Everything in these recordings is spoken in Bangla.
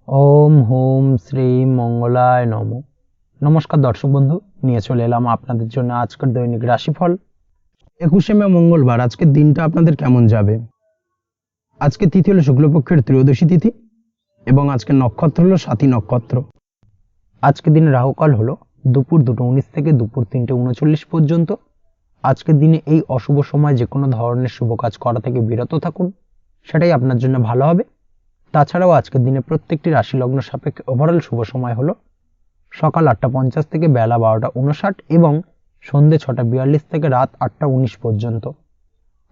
ওম হোম শ্রী মঙ্গলায় নম। নমস্কার দর্শক বন্ধু, নিয়ে চলে এলাম আপনাদের জন্য আজকের দৈনিক রাশিফল 21শে মে মঙ্গলবার। আজকের দিনটা আপনাদের কেমন যাবে? আজকে তিথি হলো শুক্লপক্ষের ত্রয়োদশী তিথি এবং আজকের নক্ষত্র হলো সাথী নক্ষত্র। আজকের দিনে রাহুকাল হলো দুপুর 2:19 থেকে দুপুর 3:39 পর্যন্ত। আজকের দিনে এই অশুভ সময় যে কোনো ধরনের শুভ কাজ করা থেকে বিরত থাকুন, সেটাই আপনার জন্য ভালো হবে। তাছাড়াও আজকের দিনে প্রত্যেকটি রাশি লগ্ন সাপেক্ষে ওভারঅল শুভ সময় হলো সকাল 8:50 থেকে বেলা 12:59 এবং সন্ধ্যে 6:42 থেকে রাত 8:19 পর্যন্ত।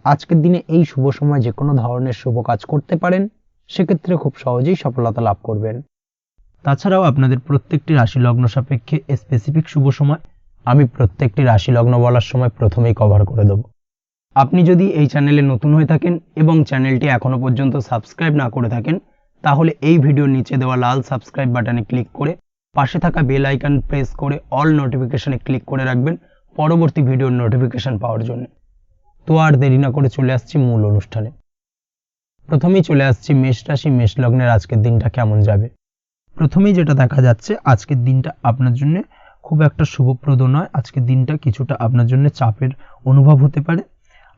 আজকের দিনে এই শুভ সময় যে কোনো ধরনের শুভ কাজ করতে পারেন, সেক্ষেত্রে খুব সহজেই সফলতা লাভ করবেন। তাছাড়াও আপনাদের প্রত্যেকটি রাশি লগ্ন সাপেক্ষে স্পেসিফিক শুভ সময় আমি প্রত্যেকটি রাশি লগ্ন বলার সময় প্রথমেই কভার করে দেব। আপনি যদি এই চ্যানেলে নতুন হয়ে থাকেন এবং চ্যানেলটি এখনো পর্যন্ত সাবস্ক্রাইব না করে থাকেন, তাহলে এই ভিডিওর নিচে দেওয়া লাল সাবস্ক্রাইব বাটনে ক্লিক করে পাশে থাকা বেল আইকন প্রেস করে অল নোটিফিকেশনে ক্লিক করে রাখবেন পরবর্তী ভিডিওর নোটিফিকেশন পাওয়ার জন্য। তো আর দেরি না করে চলে আসছি মূল অনুষ্ঠানে। প্রথমেই চলে আসছি মেষ রাশি, মেষ লগ্নের আজকের দিনটা কেমন যাবে। প্রথমেই যেটা দেখা যাচ্ছে, আজকের দিনটা আপনার জন্য খুব একটা শুভপ্রদ নয়। আজকের দিনটা কিছুটা আপনার জন্য চাপের অনুভব হতে পারে।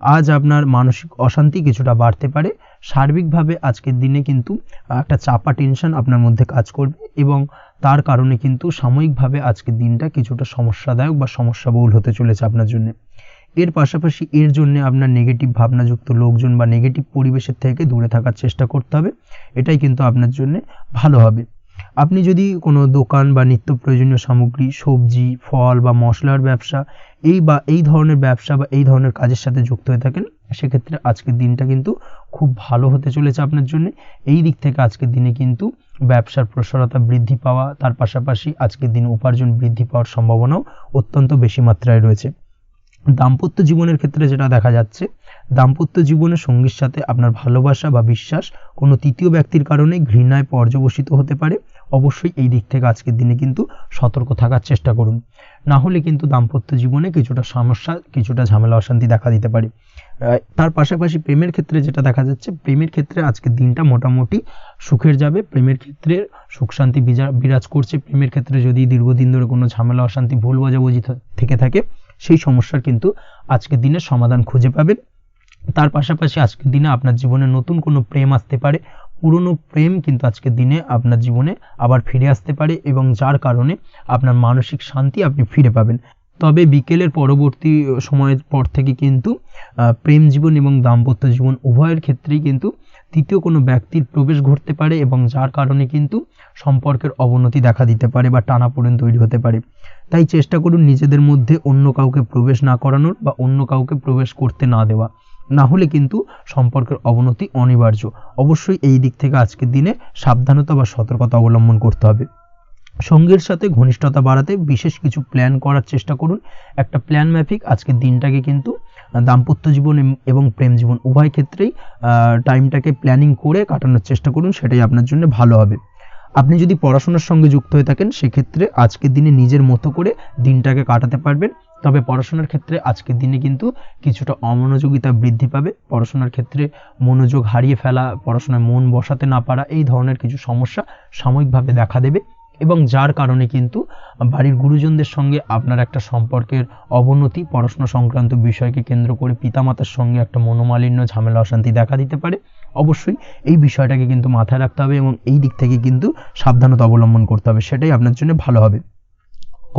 আজ আপনার মানসিক অশান্তি কিছুটা বাড়তে পারে। সার্বিকভাবে আজকের দিনে কিন্তু একটা চাপা টেনশন আপনার মধ্যে কাজ করবে এবং তার কারণে কিন্তু সাময়িকভাবে আজকের দিনটা কিছুটা সমস্যাদায়ক বা সমস্যাবহুল হতে চলেছে আপনার জন্য। এর পাশাপাশি এর জন্য আপনার নেগেটিভ ভাবনাযুক্ত লোকজন বা নেগেটিভ পরিবেশের থেকে দূরে থাকার চেষ্টা করতে হবে। এটাই কিন্তু আপনার জন্য ভালো হবে। আপনি যদি কোনো দোকান বা নিত্য প্রয়োজনীয় সামগ্রী, সবজি, ফল বা মশলার ব্যবসা এই ধরনের ব্যবসা বা এই ধরনের কাজের সাথে যুক্ত হয়ে থাকেন, সেক্ষেত্রে আজকের দিনটা কিন্তু খুব ভালো হতে চলেছে আপনার জন্য। এই দিক থেকে আজকের দিনে কিন্তু ব্যবসার প্রসারতা বৃদ্ধি পাওয়া, তার পাশাপাশি আজকের দিনে উপার্জন বৃদ্ধি পাওয়ার সম্ভাবনাও অত্যন্ত বেশি মাত্রায় রয়েছে। দাম্পত্য জীবনের ক্ষেত্রে যেটা দেখা যাচ্ছে, দাম্পত্য জীবনে সঙ্গীর সাথে আপনার ভালোবাসা বা বিশ্বাস কোনো তৃতীয় ব্যক্তির কারণে ঘৃণায় পর্যবসিত হতে পারে। অবশ্যই এই দিক থেকে আজকের দিনে কিন্তু সতর্ক থাকার চেষ্টা করুন, না হলে কিন্তু দাম্পত্য জীবনে কিছুটা সমস্যা, কিছুটা ঝামেলা অশান্তি দেখা দিতে পারে। তার পাশাপাশি প্রেমের ক্ষেত্রে যেটা দেখা যাচ্ছে, প্রেমের ক্ষেত্রে আজকের দিনটা মোটামুটি সুখের যাবে। প্রেমের ক্ষেত্রে সুখ শান্তি বিরাজ করছে। প্রেমের ক্ষেত্রে যদি দীর্ঘদিন ধরে কোনো ঝামেলা অশান্তি, ভুল বোঝাবুঝি থেকে থাকে, সেই সমস্যার কিন্তু আজকের দিনে সমাধান খুঁজে পাবেন। তার পাশাপাশি আজকের দিনে আপনার জীবনে নতুন কোনো প্রেম আসতে পারে। পুরনো প্রেম কিন্তু আজকের দিনে আপনার জীবনে আবার ফিরে আসতে পারে এবং যার কারণে আপনার মানসিক শান্তি আপনি ফিরে পাবেন। তবে বিকেলের পরবর্তী সময়ের পর থেকে কিন্তু প্রেম জীবন এবং দাম্পত্য জীবন উভয়ের ক্ষেত্রেই কিন্তু তৃতীয় কোনো ব্যক্তির প্রবেশ ঘটতে পারে এবং যার কারণে কিন্তু সম্পর্কের অবনতি দেখা দিতে পারে বা টানাপোড়েন তৈরি হতে পারে। তাই চেষ্টা করুন নিজেদের মধ্যে অন্য কাউকে প্রবেশ না করানোর বা অন্য কাউকে প্রবেশ করতে না দেওয়া, না হলে কিন্তু সম্পর্কের অবনতি অনিবার্য। অবশ্যই এই দিক থেকে আজকের দিনে সাবধানতা বা সতর্কতা অবলম্বন করতে হবে। সঙ্গীর সাথে ঘনিষ্ঠতা বাড়াতে বিশেষ কিছু প্ল্যান করার চেষ্টা করুন। একটা প্ল্যান মাফিক আজকের দিনটাকে কিন্তু দাম্পত্য জীবন এবং প্রেম জীবন উভয় ক্ষেত্রেই টাইমটাকে প্ল্যানিং করে কাটানোর চেষ্টা করুন, সেটাই আপনার জন্য ভালো হবে। আপনি যদি পড়াশোনার সঙ্গে যুক্ত হয়ে থাকেন, সেক্ষেত্রে আজকের দিনে নিজের মতো করে দিনটাকে কাটাতে পারবেন। তবে পড়াশোনার ক্ষেত্রে আজকের দিনে কিন্তু কিছুটা অমনোযোগিতা বৃদ্ধি পাবে। পড়াশোনার ক্ষেত্রে মনোযোগ হারিয়ে ফেলা, পড়াশোনায় মন বসাতে না পারা, এই ধরনের কিছু সমস্যা সাময়িকভাবে দেখা দেবে এবং যার কারণে কিন্তু বাড়ির গুরুজনদের সঙ্গে আপনার একটা সম্পর্কের অবনতি, পড়াশোনা সংক্রান্ত বিষয়কে কেন্দ্র করে পিতামাতার সঙ্গে একটা মনোমালিন্য, ঝামেলা অশান্তি দেখা দিতে পারে। অবশ্যই এই বিষয়টাকে কিন্তু মাথায় রাখতে হবে এবং এই দিক থেকে কিন্তু সাবধানতা অবলম্বন করতে হবে, সেটাই আপনার জন্য ভালো হবে।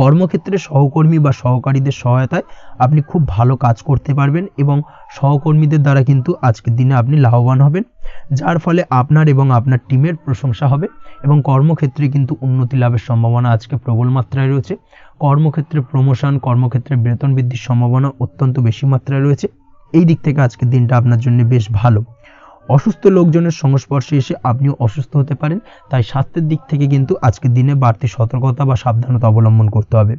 কর্মক্ষেত্রে সহকর্মী বা সহকারীদের সহায়তায় আপনি খুব ভালো কাজ করতে পারবেন এবং সহকর্মীদের দ্বারা কিন্তু আজকের দিনে আপনি লাভবান হবেন, যার ফলে আপনার এবং আপনার টিমের প্রশংসা হবে এবং কর্মক্ষেত্রে কিন্তু উন্নতি লাভের সম্ভাবনা আজকে প্রবল মাত্রায় রয়েছে। কর্মক্ষেত্রে প্রমোশন, কর্মক্ষেত্রে বেতন বৃদ্ধির সম্ভাবনা অত্যন্ত বেশি মাত্রায় রয়েছে। এই দিক থেকে আজকের দিনটা আপনার জন্য বেশ ভালো। অসুস্থ লোকজনের সংস্পর্শে এসে আপনিও অসুস্থ হতে পারেন, তাই স্বাস্থ্যের দিক থেকে কিন্তু আজকের দিনে বাড়তি সতর্কতা বা সাবধানতা অবলম্বন করতে হবে।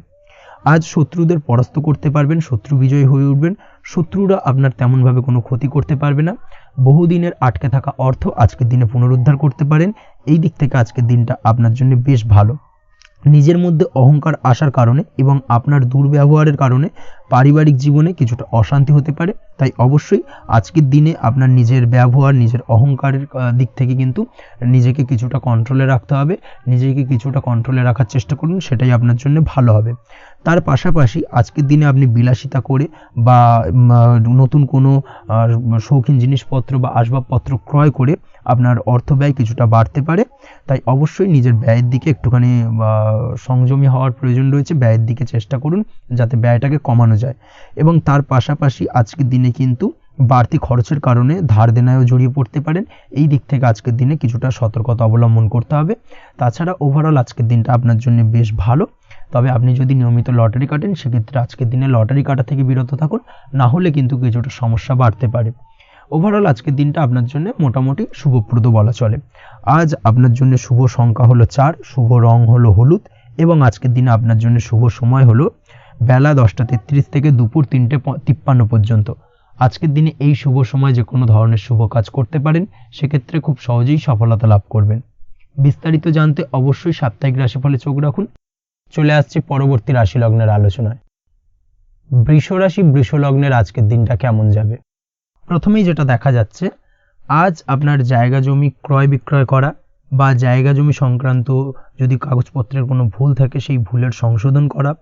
আজ শত্রুদের পরাস্ত করতে পারবেন, শত্রু বিজয়ী হয়ে উঠবেন। শত্রুরা আপনার তেমনভাবে কোনো ক্ষতি করতে পারবে না। বহুদিনের আটকে থাকা অর্থ আজকের দিনে পুনরুদ্ধার করতে পারেন। এই দিক থেকে আজকের দিনটা আপনার জন্য বেশ ভালো। নিজের মধ্যে অহংকার আসার কারণে এবং আপনার দুর্ব্যবহারের কারণে পারিবারিক জীবনে কিছুটা অশান্তি হতে পারে। তাই অবশ্যই আজকের দিনে আপনার নিজের ব্যবহার, নিজের অহংকারের দিক থেকে কিন্তু নিজেকে কিছুটা কন্ট্রোলে রাখতে হবে। নিজেকে কিছুটা কন্ট্রোলে রাখার চেষ্টা করুন, সেটাই আপনার জন্য ভালো হবে। তার পাশাপাশি আজকের দিনে আপনি বিলাসিতা করে বা নতুন কোনো শৌখিন জিনিসপত্র বা আসবাবপত্র ক্রয় করে আপনার অর্থ ব্যয় কিছুটা বাড়তে পারে। তাই অবশ্যই নিজের ব্যয়ের দিকে একটুখানি সংযমী হওয়ার প্রয়োজন রয়েছে। ব্যয়ের দিকে চেষ্টা করুন যাতে ব্যয়টাকে কমানো যায়। এবং তার পাশাপাশি আজকের দিনে কিন্তু বাড়তি খরচের কারণে ধার দেনায়ও জড়িয়ে পড়তে পারেন। এই দিক থেকে আজকের দিনে কিছুটা সতর্কতা অবলম্বন করতে হবে। তাছাড়া ওভারঅল আজকের দিনটা আপনার জন্য বেশ ভালো। তবে আপনি যদি নিয়মিত লটারি কাটেন সেক্ষেত্রে আজকের দিনে লটারি কাটা থেকে বিরত থাকুন, না হলে কিন্তু কিছুটা সমস্যা বাড়তে পারে। ওভারঅল আজকের দিনটা আপনার জন্য মোটামুটি শুভপ্রদ বলা চলে। আজ আপনার জন্য শুভ সংখ্যা হলো 4, শুভ রং হলো হলুদ এবং আজকের দিনে আপনার জন্য শুভ সময় হলো বেলা 10:33 থেকে দুপুর 3:53 পর্যন্ত। আজকের দিনে এই শুভ সময় যে কোনো ধরনের শুভ কাজ করতে পারেন, সেক্ষেত্রে খুব সহজেই সফলতা লাভ করবেন। বিস্তারিত জানতে অবশ্যই সাপ্তাহিক রাশিফলে চোখ রাখুন। চলে আসছে পরবর্তী রাশি লগ্নের আলোচনায়। বৃষ রাশি, বৃষ লগ্নের আজকের দিনটা কেমন যাবে? প্রথমেই যেটা দেখা যাচ্ছে, আজ আপনার জায়গা জমি ক্রয় বিক্রয় করা বা জায়গা জমি সংক্রান্ত যদি কাগজপত্রের কোনো ভুল থাকে সেই ভুলের সংশোধন করা,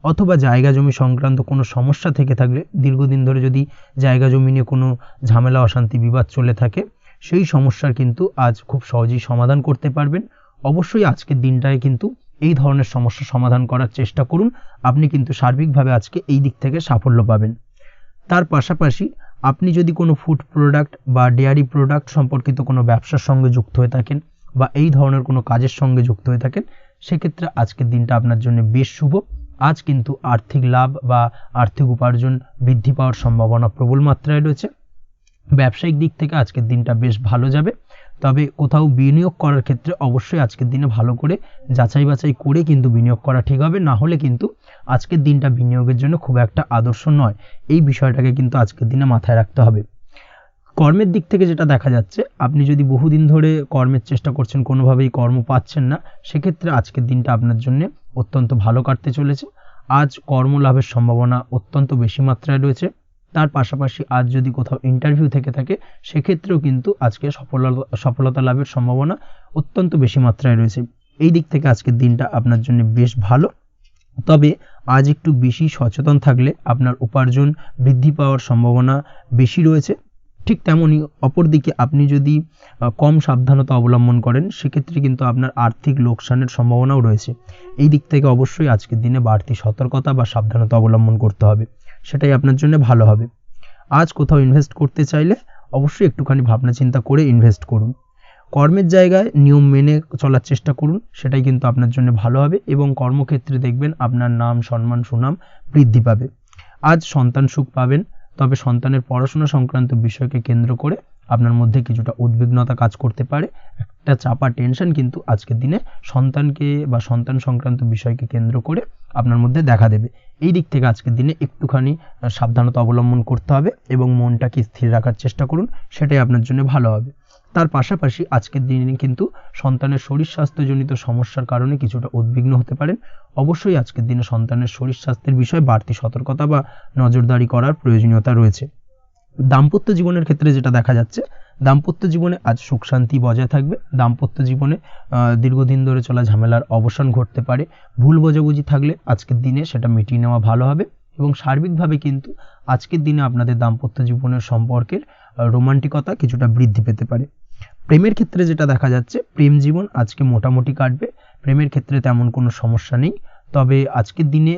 অথবা জায়গা জমি সংক্রান্ত কোনো সমস্যা থেকে থাকলে দীর্ঘদিন ধরে যদি জায়গা জমি নিয়ে কোনো ঝামেলা অশান্তি বিবাদ চলে থাকে, সেই সমস্যার কিন্তু আজ খুব সহজেই সমাধান করতে পারবেন। অবশ্যই আজকের দিনটায় কিন্তু এই ধরনের সমস্যা সমাধান করার চেষ্টা করুন। আপনি কিন্তু সার্বিকভাবে আজকে এই দিক থেকে সাফল্য পাবেন। তার পাশাপাশি আপনি যদি কোনো ফুড প্রোডাক্ট বা ডেয়ারি প্রোডাক্ট সম্পর্কিত কোনো ব্যবসার সঙ্গে যুক্ত হয়ে থাকেন বা এই ধরনের কোনো কাজের সঙ্গে যুক্ত হয়ে থাকেন, সেক্ষেত্রে আজকের দিনটা আপনার জন্য বেশ শুভ। আজ কিন্তু আর্থিক লাভ বা আর্থিক উপার্জন বৃদ্ধি পাওয়ার সম্ভাবনা প্রবল মাত্রায় রয়েছে। ব্যবসায়িক দিক থেকে আজকের দিনটা বেশ ভালো যাবে। তবে কোথাও বিনিয়োগ করার ক্ষেত্রে অবশ্যই আজকের দিনে ভালো করে যাচাই বাছাই করে কিন্তু বিনিয়োগ করা ঠিক হবে, না হলে কিন্তু আজকের দিনটা বিনিয়োগের জন্য খুব একটা আদর্শ নয়। এই বিষয়টাকে কিন্তু আজকের দিনে মাথায় রাখতে হবে। কর্মের দিক থেকে যেটা দেখা যাচ্ছে, আপনি যদি বহুদিন ধরে কর্মের চেষ্টা করছেন, কোনোভাবেই কর্ম পাচ্ছেন না, সেক্ষেত্রে আজকের দিনটা আপনার জন্য অত্যন্ত ভালো কাটতে চলেছে। আজ কর্মলাভের সম্ভাবনা অত্যন্ত বেশি মাত্রায় রয়েছে। তার পাশাপাশি আজ যদি কোথাও ইন্টারভিউ থেকে থাকে, সেক্ষেত্রেও কিন্তু আজকে সফলতা লাভের সম্ভাবনা অত্যন্ত বেশি মাত্রায় রয়েছে। এই দিক থেকে আজকের দিনটা আপনার জন্য বেশ ভালো। তবে আজ একটু বেশি সচেতন থাকলে আপনার উপার্জন বৃদ্ধি পাওয়ার সম্ভাবনা বেশি রয়েছে। ঠিক তেমনই অপরদিকে আপনি যদি কম সাবধানতা অবলম্বন করেন, সেক্ষেত্রে কিন্তু আপনার আর্থিক লোকসানের সম্ভাবনাও রয়েছে। এই দিক থেকে অবশ্যই আজকের দিনে বাড়তি সতর্কতা বা সাবধানতা অবলম্বন করতে হবে, সেটাই আপনার জন্য ভালো হবে। আজ কোথাও ইনভেস্ট করতে চাইলে অবশ্যই একটুখানি ভাবনা চিন্তা করে ইনভেস্ট করুন। কর্মের জায়গায় নিয়ম মেনে চলার চেষ্টা করুন, সেটাই কিন্তু আপনার জন্য ভালো হবে এবং কর্মক্ষেত্রে দেখবেন আপনার নাম, সম্মান, সুনাম বৃদ্ধি পাবে। আজ সন্তান সুখ পাবেন, তবে সন্তানের পড়াশোনা সংক্রান্ত বিষয়কে কেন্দ্র করে আপনার মধ্যে কিছুটা উদ্বিগ্নতা কাজ করতে পারে। একটা চাপা টেনশন কিন্তু আজকের দিনে সন্তানকে বা সন্তান সংক্রান্ত বিষয়কে কেন্দ্র করে আপনার মধ্যে দেখা দেবে। এই দিক থেকে আজকের দিনে একটুখানি সাবধানতা অবলম্বন করতে হবে এবং মনটাকে স্থির রাখার চেষ্টা করুন, সেটাই আপনার জন্য ভালো হবে। তার পাশাপাশি আজকের দিনে কিন্তু সন্তানের শরীর স্বাস্থ্যজনিত সমস্যার কারণে কিছুটা উদ্বিগ্ন হতে পারেন। অবশ্যই আজকের দিনে সন্তানের শরীর স্বাস্থ্যের বিষয়ে বাড়তি সতর্কতা বা নজরদারি করার প্রয়োজনীয়তা রয়েছে। দাম্পত্য জীবনের ক্ষেত্রে যেটা দেখা যাচ্ছে, দাম্পত্য জীবনে আজ সুখ শান্তি বজায় থাকবে। দাম্পত্য জীবনে দীর্ঘদিন ধরে চলা ঝামেলার অবসান ঘটতে পারে। ভুল বোঝাবুঝি থাকলে আজকের দিনে সেটা মিটিয়ে নেওয়া ভালো হবে এবং সার্বিকভাবে কিন্তু আজকের দিনে আপনাদের দাম্পত্য জীবনের সম্পর্কের রোমান্টিকতা কিছুটা বৃদ্ধি পেতে পারে। প্রেমের ক্ষেত্রে যেটা দেখা যাচ্ছে, প্রেম জীবন আজকে মোটামুটি কাটবে। প্রেমের ক্ষেত্রে তেমন কোনো সমস্যা নেই। তবে আজকের দিনে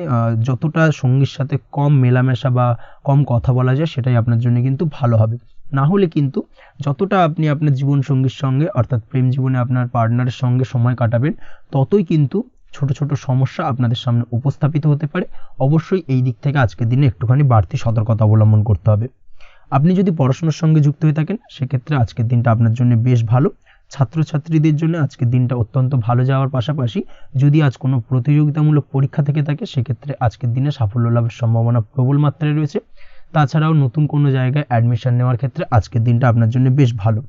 যতটা সঙ্গীর সাথে কম মেলামেশা বা কম কথা বলা যায়, সেটাই আপনার জন্য কিন্তু ভালো হবে। না হলে কিন্তু যতটা আপনি আপনার জীবন সঙ্গীর সঙ্গে অর্থাৎ প্রেম জীবনে আপনার পার্টনারের সঙ্গে সময় কাটাবেন, ততই কিন্তু ছোট ছোট সমস্যা আপনাদের সামনে উপস্থাপিত হতে পারে। অবশ্যই এই দিক থেকে আজকের দিনে একটুখানি বাড়তি সতর্কতা অবলম্বন করতে হবে। আপনি যদি পড়াশোনার সঙ্গে যুক্ত হয়ে থাকেন, সেক্ষেত্রে আজকের দিনটা আপনার জন্য বেশ ভালো। ছাত্রছাত্রীদের জন্য আজকের দিনটা অত্যন্ত ভালো যাওয়ার পাশাপাশি যদি আজ কোনো প্রতিযোগিতামূলক পরীক্ষা থেকে থাকে, সেক্ষেত্রে আজকের দিনে সাফল্য লাভের সম্ভাবনা প্রবল মাত্রায় রয়েছে। তাছাড়াও নতুন কোনো জায়গায় অ্যাডমিশন নেওয়ার ক্ষেত্রে আজকের দিনটা আপনার জন্য বেশ ভালো।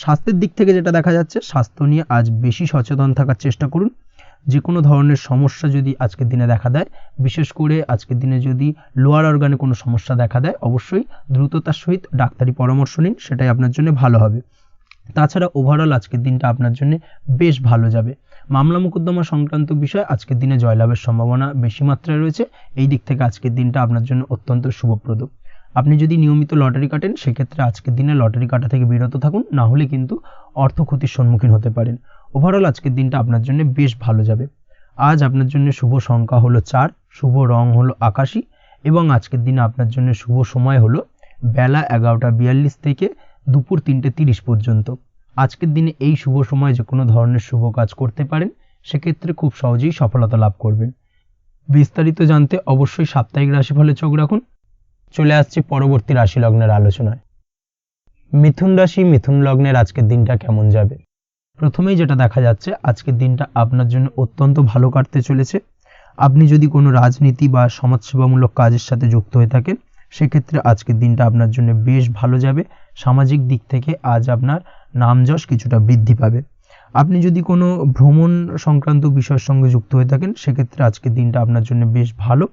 স্বাস্থ্যের দিক থেকে যেটা দেখা যাচ্ছে, স্বাস্থ্য নিয়ে আজ বেশি সচেতন থাকার চেষ্টা করুন। যে কোনো ধরনের সমস্যা যদি আজকের দিনে দেখা দেয়, বিশেষ করে আজকের দিনে যদি লোয়ার অর্গানে কোনো সমস্যা দেখা দেয়, অবশ্যই দ্রুততার সহিত ডাক্তারি পরামর্শ নিন, সেটাই আপনার জন্য ভালো হবে। তাছাড়া ওভারঅল আজকের দিনটা আপনার জন্য বেশ ভালো যাবে। মামলা মোকদ্দমা সংক্রান্ত বিষয় আজকের দিনে জয়লাভের সম্ভাবনা বেশি মাত্রায় রয়েছে। এই দিক থেকে আজকের দিনটা আপনার জন্য অত্যন্ত শুভপ্রদ। আপনি যদি নিয়মিত লটারি কাটেন, সেক্ষেত্রে আজকের দিনে লটারি কাটা থেকে বিরত থাকুন, না হলে কিন্তু অর্থ ক্ষতির সম্মুখীন হতে পারেন। ওভারঅল আজকের দিনটা আপনার জন্য বেশ ভালো যাবে। আজ আপনার জন্য শুভ সংখ্যা হলো 4, শুভ রং হলো আকাশী, এবং আজকের দিনে আপনার জন্য শুভ সময় হলো বেলা 11:42 থেকে দুপুর 3:30 পর্যন্ত। আজকের দিনে এই শুভ সময় যে কোনো ধরনের শুভ কাজ করতে পারেন, সেক্ষেত্রে খুব সহজেই সফলতা লাভ করবেন। বিস্তারিত জানতে অবশ্যই সাপ্তাহিক রাশিফলে চোখ রাখুন। চলে আসছি পরবর্তী রাশি লগ্নের আলোচনায়। মিথুন রাশি, মিথুন লগ্নের আজকের দিনটা কেমন যাবে? প্রথমেই যেটা দেখা যাচ্ছে, আজকের দিনটা আপনার জন্য অত্যন্ত ভালো কাটতে চলেছে। আপনি যদি কোনো রাজনীতি বা সমাজসেবামূলক কাজের সাথে যুক্ত হয়ে থাকেন, সেক্ষেত্রে আজকের দিনটা আপনার জন্য বেশ ভালো যাবে। সামাজিক দিক থেকে আজ আপনার নামযশ কিছুটা বৃদ্ধি পাবে। আপনি যদি কোনো ভ্রমণ সংক্রান্ত বিষয়ের সঙ্গে যুক্ত হয়ে থাকেন, সেক্ষেত্রে আজকের দিনটা আপনার জন্য বেশ ভালো।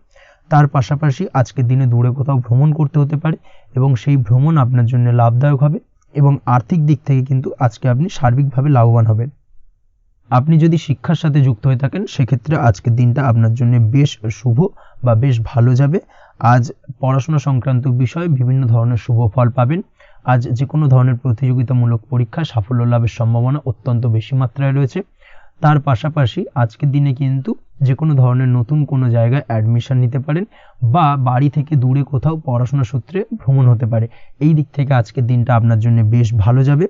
তার পাশাপাশি আজকের দিনে দূরে কোথাও ভ্রমণ করতে হতে পারে, এবং সেই ভ্রমণ আপনার জন্য লাভদায়ক হবে, এবং আর্থিক দিক থেকে কিন্তু আজকে আপনি সার্বিকভাবে লাভবান হবেন। আপনি যদি শিক্ষার সাথে যুক্ত হয়ে থাকেন, সেক্ষেত্রে আজকের দিনটা আপনার জন্য বেশ শুভ বা বেশ ভালো যাবে। আজ পড়াশোনা সংক্রান্ত বিষয়ে বিভিন্ন ধরনের শুভ ফল পাবেন। আজ যে কোনো ধরনের প্রতিযোগিতামূলক পরীক্ষায় সাফল্য লাভের সম্ভাবনা অত্যন্ত বেশি মাত্রায় রয়েছে। তার পাশাপাশি আজকের দিনে কিন্তু যে কোনো ধরনের নতুন কোনো জায়গায় অ্যাডমিশন নিতে পারেন, বা বাড়ি থেকে দূরে কোথাও পড়াশোনা সূত্রে ভ্রমণ হতে পারে। এই দিক থেকে আজকের দিনটা আপনার জন্য বেশ ভালো যাবে।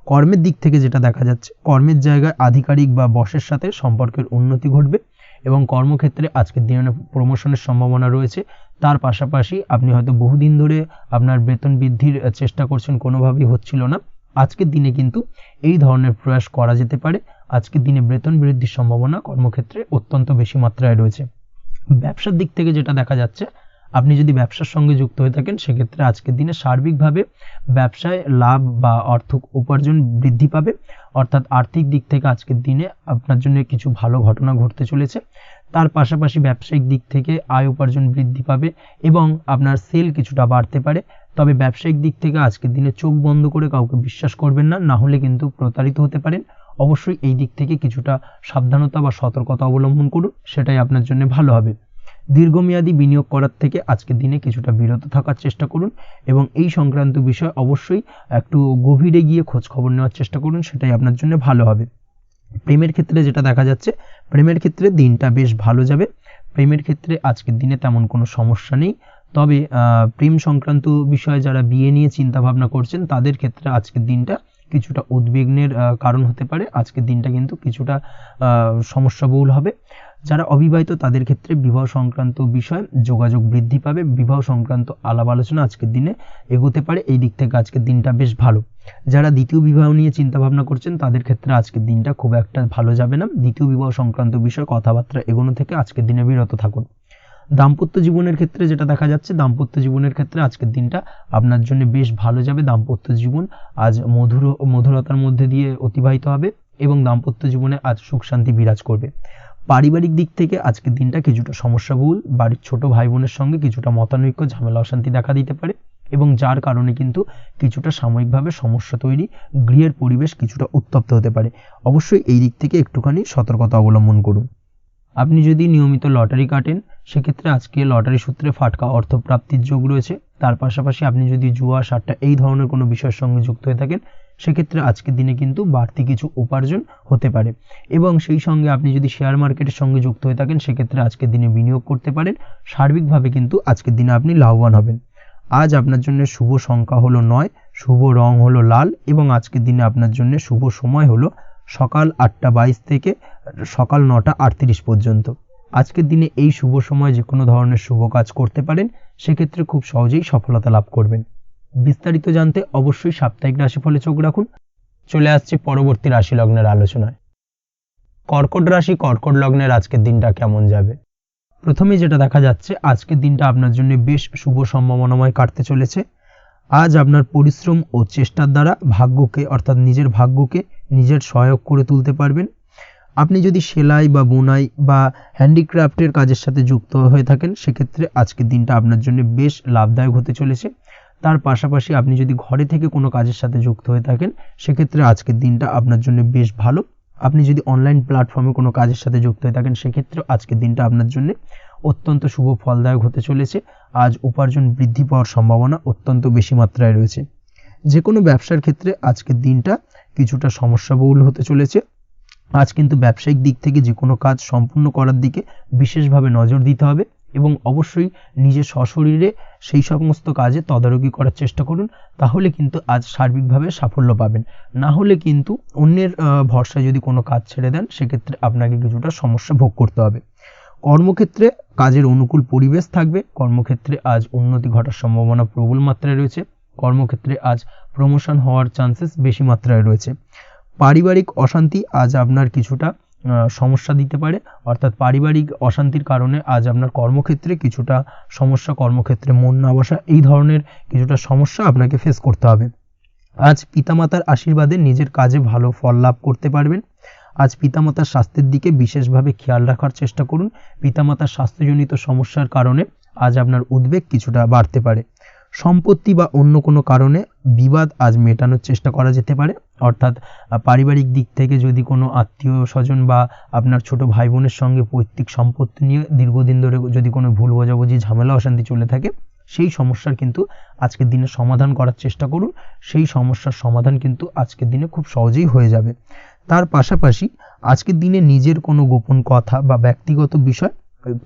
কর্মের দিক থেকে যেটা দেখা যাচ্ছে, কর্মের জায়গায় আধিকারিক বা বসের সাথে সম্পর্কের উন্নতি ঘটবে, এবং কর্মক্ষেত্রে আজকের দিনে প্রমোশনের সম্ভাবনা রয়েছে। তার পাশাপাশি আপনি হয়তো বহুদিন ধরে আপনার বেতন বৃদ্ধির চেষ্টা করছেন, কোনোভাবেই হচ্ছিল না। আজকের দিনে কিন্তু এই ধরনের প্রয়াস করা যেতে পারে। আজকের দিনে বেতন বৃদ্ধির সম্ভাবনা কর্মক্ষেত্রে অত্যন্ত বেশি মাত্রায় রয়েছে। ব্যবসার দিক থেকে যেটা দেখা যাচ্ছে, আপনি যদি ব্যবসার সঙ্গে যুক্ত হয়ে থাকেন, সেক্ষেত্রে আজকের দিনে সার্বিকভাবে ব্যবসায় লাভ বা অর্থ উপার্জন বৃদ্ধি পাবে। অর্থাৎ আর্থিক দিক থেকে আজকের দিনে আপনার জন্য কিছু ভালো ঘটনা ঘটতে চলেছে। তার পাশাপাশি ব্যবসায়িক দিক থেকে আয় উপার্জন বৃদ্ধি পাবে, এবং আপনার সেল কিছুটা বাড়তে পারে। তবে ব্যবসায়িক দিক থেকে আজকের দিনে চোখ বন্ধ করে কাউকে বিশ্বাস করবেন না, না হলে কিন্তু প্রতারিত হতে পারেন। অবশ্যই এই দিক থেকে কিছুটা সাবধানতা বা সতর্কতা অবলম্বন করুন, সেটাই আপনার জন্য ভালো হবে। দীর্ঘমেয়াদী বিনিয়োগ করার থেকে আজকের দিনে কিছুটা বিরত থাকার চেষ্টা করুন, এবং এই সংক্রান্ত বিষয় অবশ্যই একটু গভীরে গিয়ে খোঁজ খবর নেওয়ার চেষ্টা করুন, সেটাই আপনার জন্য ভালো হবে। প্রেমের ক্ষেত্রে যেটা দেখা যাচ্ছে, প্রেমের ক্ষেত্রে দিনটা বেশ ভালো যাবে। প্রেমের ক্ষেত্রে আজকের দিনে তেমন কোনো সমস্যা নেই। তবে প্রেম সংক্রান্ত বিষয়ে যারা বিয়ে নিয়ে চিন্তা ভাবনা করছেন, তাদের ক্ষেত্রে আজকের দিনটা কিছুটা উদ্বিগ্নের কারণ হতে পারে। আজকের দিনটা কিন্তু কিছুটা সমস্যাবহুল হবে। যারা অবিবাহিত, তাদের ক্ষেত্রে বিবাহ সংক্রান্ত বিষয়ে যোগাযোগ বৃদ্ধি পাবে। বিবাহ সংক্রান্ত আলাপ আলোচনা আজকের দিনে এগোতে পারে। এই দিক থেকে আজকের দিনটা বেশ ভালো। যারা দ্বিতীয় বিবাহ নিয়ে চিন্তা ভাবনা করছেন, তাদের ক্ষেত্রে আজকের দিনটা খুব একটা ভালো যাবে না। দ্বিতীয় বিবাহ সংক্রান্ত বিষয়ে কথাবার্তা এগোনো থেকে আজকের দিনে বিরত থাকুন। দাম্পত্য জীবনের ক্ষেত্রে যেটা দেখা যাচ্ছে, দাম্পত্য জীবনের ক্ষেত্রে আজকের দিনটা আপনার জন্য বেশ ভালো যাবে। দাম্পত্য জীবন আজ মধুরতার মধ্যে দিয়ে অতিবাহিত হবে, এবং দাম্পত্য জীবনে আজ সুখ শান্তি বিরাজ করবে। পারিবারিক দিক থেকে আজকের দিনটা কিছুটা সমস্যাবহুল। বাড়ির ছোট ভাই বোনের সঙ্গে কিছুটা মতানৈক্য, ঝামেলা অশান্তি দেখা দিতে পারে, এবং যার কারণে কিন্তু কিছুটা সাময়িকভাবে সমস্যা তৈরি, গৃহের পরিবেশ কিছুটা উত্তপ্ত হতে পারে। অবশ্যই এই দিক থেকে একটুখানি সতর্কতা অবলম্বন করুন। আপনি যদি নিয়মিত লটারি কাটেন, সেক্ষেত্রে আজকে লটারি সূত্রে ফাটকা অর্থপ্রাপ্তির যোগ রয়েছে। তার পাশাপাশি আপনি যদি জুয়া, সাট্টা এই ধরনের কোনো বিষয়ের সঙ্গে যুক্ত হয়ে থাকেন, সেক্ষেত্রে আজকের দিনে কিন্তু বাড়তি কিছু উপার্জন হতে পারে। এবং সেই সঙ্গে আপনি যদি শেয়ার মার্কেটের সঙ্গে যুক্ত হয়ে থাকেন, সেক্ষেত্রে আজকের দিনে বিনিয়োগ করতে পারেন। সার্বিকভাবে কিন্তু আজকের দিনে আপনি লাভবান হবেন। আজ আপনার জন্য শুভ সংখ্যা হলো 9, শুভ রং হলো লাল, এবং আজকের দিনে আপনার জন্য শুভ সময় হলো সকাল 8:22 থেকে সকাল 9:38 পর্যন্ত। আজকের দিনে এই শুভ সময় যে কোনো ধরনের শুভ কাজ করতে পারেন, সেক্ষেত্রে খুব সহজেই সফলতা লাভ করবেন। বিস্তারিত জানতে অবশ্যই সাপ্তাহিক রাশিফলে চোখ রাখুন। চলে আসছে পরবর্তী রাশি লগ্নের আলোচনায়। কর্কট রাশি, কর্কট লগ্নের আজকের দিনটা কেমন যাবে? প্রথমে যেটা দেখা যাচ্ছে, আজকের দিনটা আপনার জন্য বেশ শুভ সম্ভাবনাময় কাটতে চলেছে। আজ আপনার পরিশ্রম ও চেষ্টার দ্বারা ভাগ্যকে, অর্থাৎ নিজের ভাগ্যকে নিজের সহায়ক করে তুলতে পারবেন। আপনি যদি সেলাই বা বুনাই বা হ্যান্ডিক্রাফটের কাজের সাথে যুক্ত হয়ে থাকেন সেক্ষেত্রে আজকের দিনটা আপনার জন্য বেশ লাভদায়ক হতে চলেছে। তার পাশাপাশি আপনি যদি ঘরে থেকে কোনো কাজের সাথে যুক্ত হয়ে থাকেন সেক্ষেত্রে আজকের দিনটা আপনার জন্য বেশ ভালো। আপনি যদি অনলাইন প্ল্যাটফর্মে কোনো কাজের সাথে যুক্ত হয়ে থাকেন সেক্ষেত্রে আজকের দিনটা আপনার জন্য অত্যন্ত শুভ ফলদায়ক হতে চলেছে। আজ উপার্জন বৃদ্ধি পাওয়ার সম্ভাবনা অত্যন্ত বেশি মাত্রায় রয়েছে। যে কোনো ব্যবসার ক্ষেত্রে আজকের দিনটা কিছুটা সমস্যাবহুল হতে চলেছে। আজ কিন্তু ব্যবসায়িক দিক থেকে যে কোনো কাজ সম্পূর্ণ করার দিকে বিশেষভাবে নজর দিতে হবে এবং অবশ্যই নিজের সশরীরে সেই সমস্ত কাজে তদারকি করার চেষ্টা করুন, তাহলে কিন্তু আজ সার্বিকভাবে সাফল্য পাবেন। না হলে কিন্তু অন্যের ভরসায় যদি কোনো কাজ ছেড়ে দেন সেক্ষেত্রে আপনাকে কিছুটা সমস্যা ভোগ করতে হবে। কর্মক্ষেত্রে কাজের অনুকূল পরিবেশ থাকবে। কর্মক্ষেত্রে আজ উন্নতি ঘটার সম্ভাবনা প্রবল মাত্রায় রয়েছে। কর্মক্ষেত্রে আজ প্রমোশন হওয়ার চান্সেস বেশি মাত্রায় রয়েছে। পারিবারিক অশান্তি আজ আপনার কিছুটা সমস্যা দিতে পারে, অর্থাৎ পারিবারিক অশান্তির কারণে আজ আপনার কর্মক্ষেত্রে কিছুটা সমস্যা, কর্মক্ষেত্রে মন না বসা, এই ধরনের কিছুটা সমস্যা আপনাকে ফেস করতে হবে। আজ পিতামাতার আশীর্বাদে নিজের কাজে ভালো ফল লাভ করতে পারবেন। আজ পিতামাতার স্বাস্থ্যের দিকে বিশেষভাবে খেয়াল রাখার চেষ্টা করুন। পিতামাতার স্বাস্থ্যজনিত সমস্যার কারণে আজ আপনার উদ্বেগ কিছুটা বাড়তে পারে। সম্পত্তি বা অন্য কোনো কারণে বিবাদ আজ মেটানোর চেষ্টা করা যেতে পারে, অর্থাৎ পারিবারিক দিক থেকে যদি কোনো আত্মীয় স্বজন বা আপনার ছোট ভাই বোনের সঙ্গে পৈতৃক সম্পত্তি নিয়ে দীর্ঘদিন ধরে যদি কোনো ভুল বোঝাবুঝি, ঝামেলা অশান্তি চলে থাকে সেই সমস্যার কিন্তু আজকের দিনে সমাধান করার চেষ্টা করুন। সেই সমস্যার সমাধান কিন্তু আজকের দিনে খুব সহজেই হয়ে যাবে। তার পাশাপাশি আজকের দিনে নিজের কোনো গোপন কথা বা ব্যক্তিগত বিষয়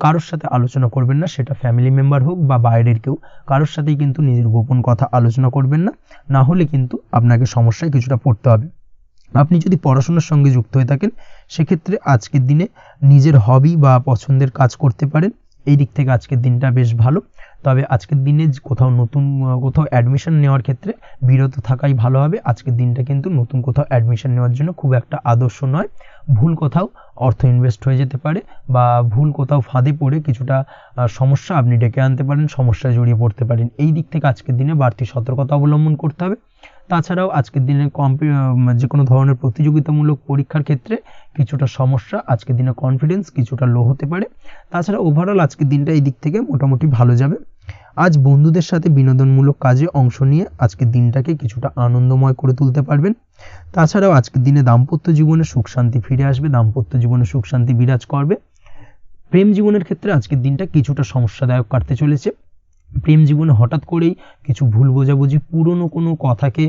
কারোর সাথে আলোচনা করবেন না, সেটা ফ্যামিলি মেম্বার হোক বা বাইরের কেউ, কারোর সাথেই কিন্তু নিজের গোপন কথা আলোচনা করবেন না, না হলে কিন্তু আপনাকে সমস্যায় কিছুটা পড়তে হবে। আপনি যদি পড়াশোনার সঙ্গে যুক্ত হয়ে থাকেন সেক্ষেত্রে আজকের দিনে নিজের হবি বা পছন্দের কাজ করতে পারেন। এই দিক থেকে আজকের দিনটা বেশ ভালো। তবে আজকের দিনে কোথাও অ্যাডমিশন নেওয়ার ক্ষেত্রে বিরত থাকাই ভালো হবে। আজকের দিনটা কিন্তু নতুন কোথাও অ্যাডমিশন নেওয়ার জন্য খুব একটা আদর্শ নয়। ভুল কোথাও অর্থ ইনভেস্ট হয়ে যেতে পারে বা ভুল কোথাও ফাঁদে পড়ে কিছুটা সমস্যা আপনি ডেকে আনতে পারেন, সমস্যায় জড়িয়ে পড়তে পারেন। এই দিক থেকে আজকের দিনে বাড়তি সতর্কতা অবলম্বন করতে হবে। তাছাড়াও আজকের দিনে যে কোনো ধরনের প্রতিযোগিতামূলক পরীক্ষার ক্ষেত্রে কিছুটা সমস্যা, আজকের দিনে কনফিডেন্স কিছুটা লো হতে পারে। তাছাড়া ওভারঅল আজকের দিনটা এই দিক থেকে মোটামুটি ভালো যাবে। আজ বন্ধুদের সাথে বিনোদনমূলক কাজে অংশ নিয়ে আজকের দিনটাকে কিছুটা আনন্দময় করে তুলতে পারবেন। তাছাড়াও আজকের দিনে দাম্পত্য জীবনে সুখ শান্তি ফিরে আসবে, দাম্পত্য জীবনে সুখ শান্তি বিরাজ করবে। প্রেম জীবনের ক্ষেত্রে আজকের দিনটা কিছুটা সমস্যাদায়ক কাটতে চলেছে। প্রেম জীবনে হঠাৎ করেই কিছু ভুল বোঝাবুঝি, পুরনো কোনো কথাকে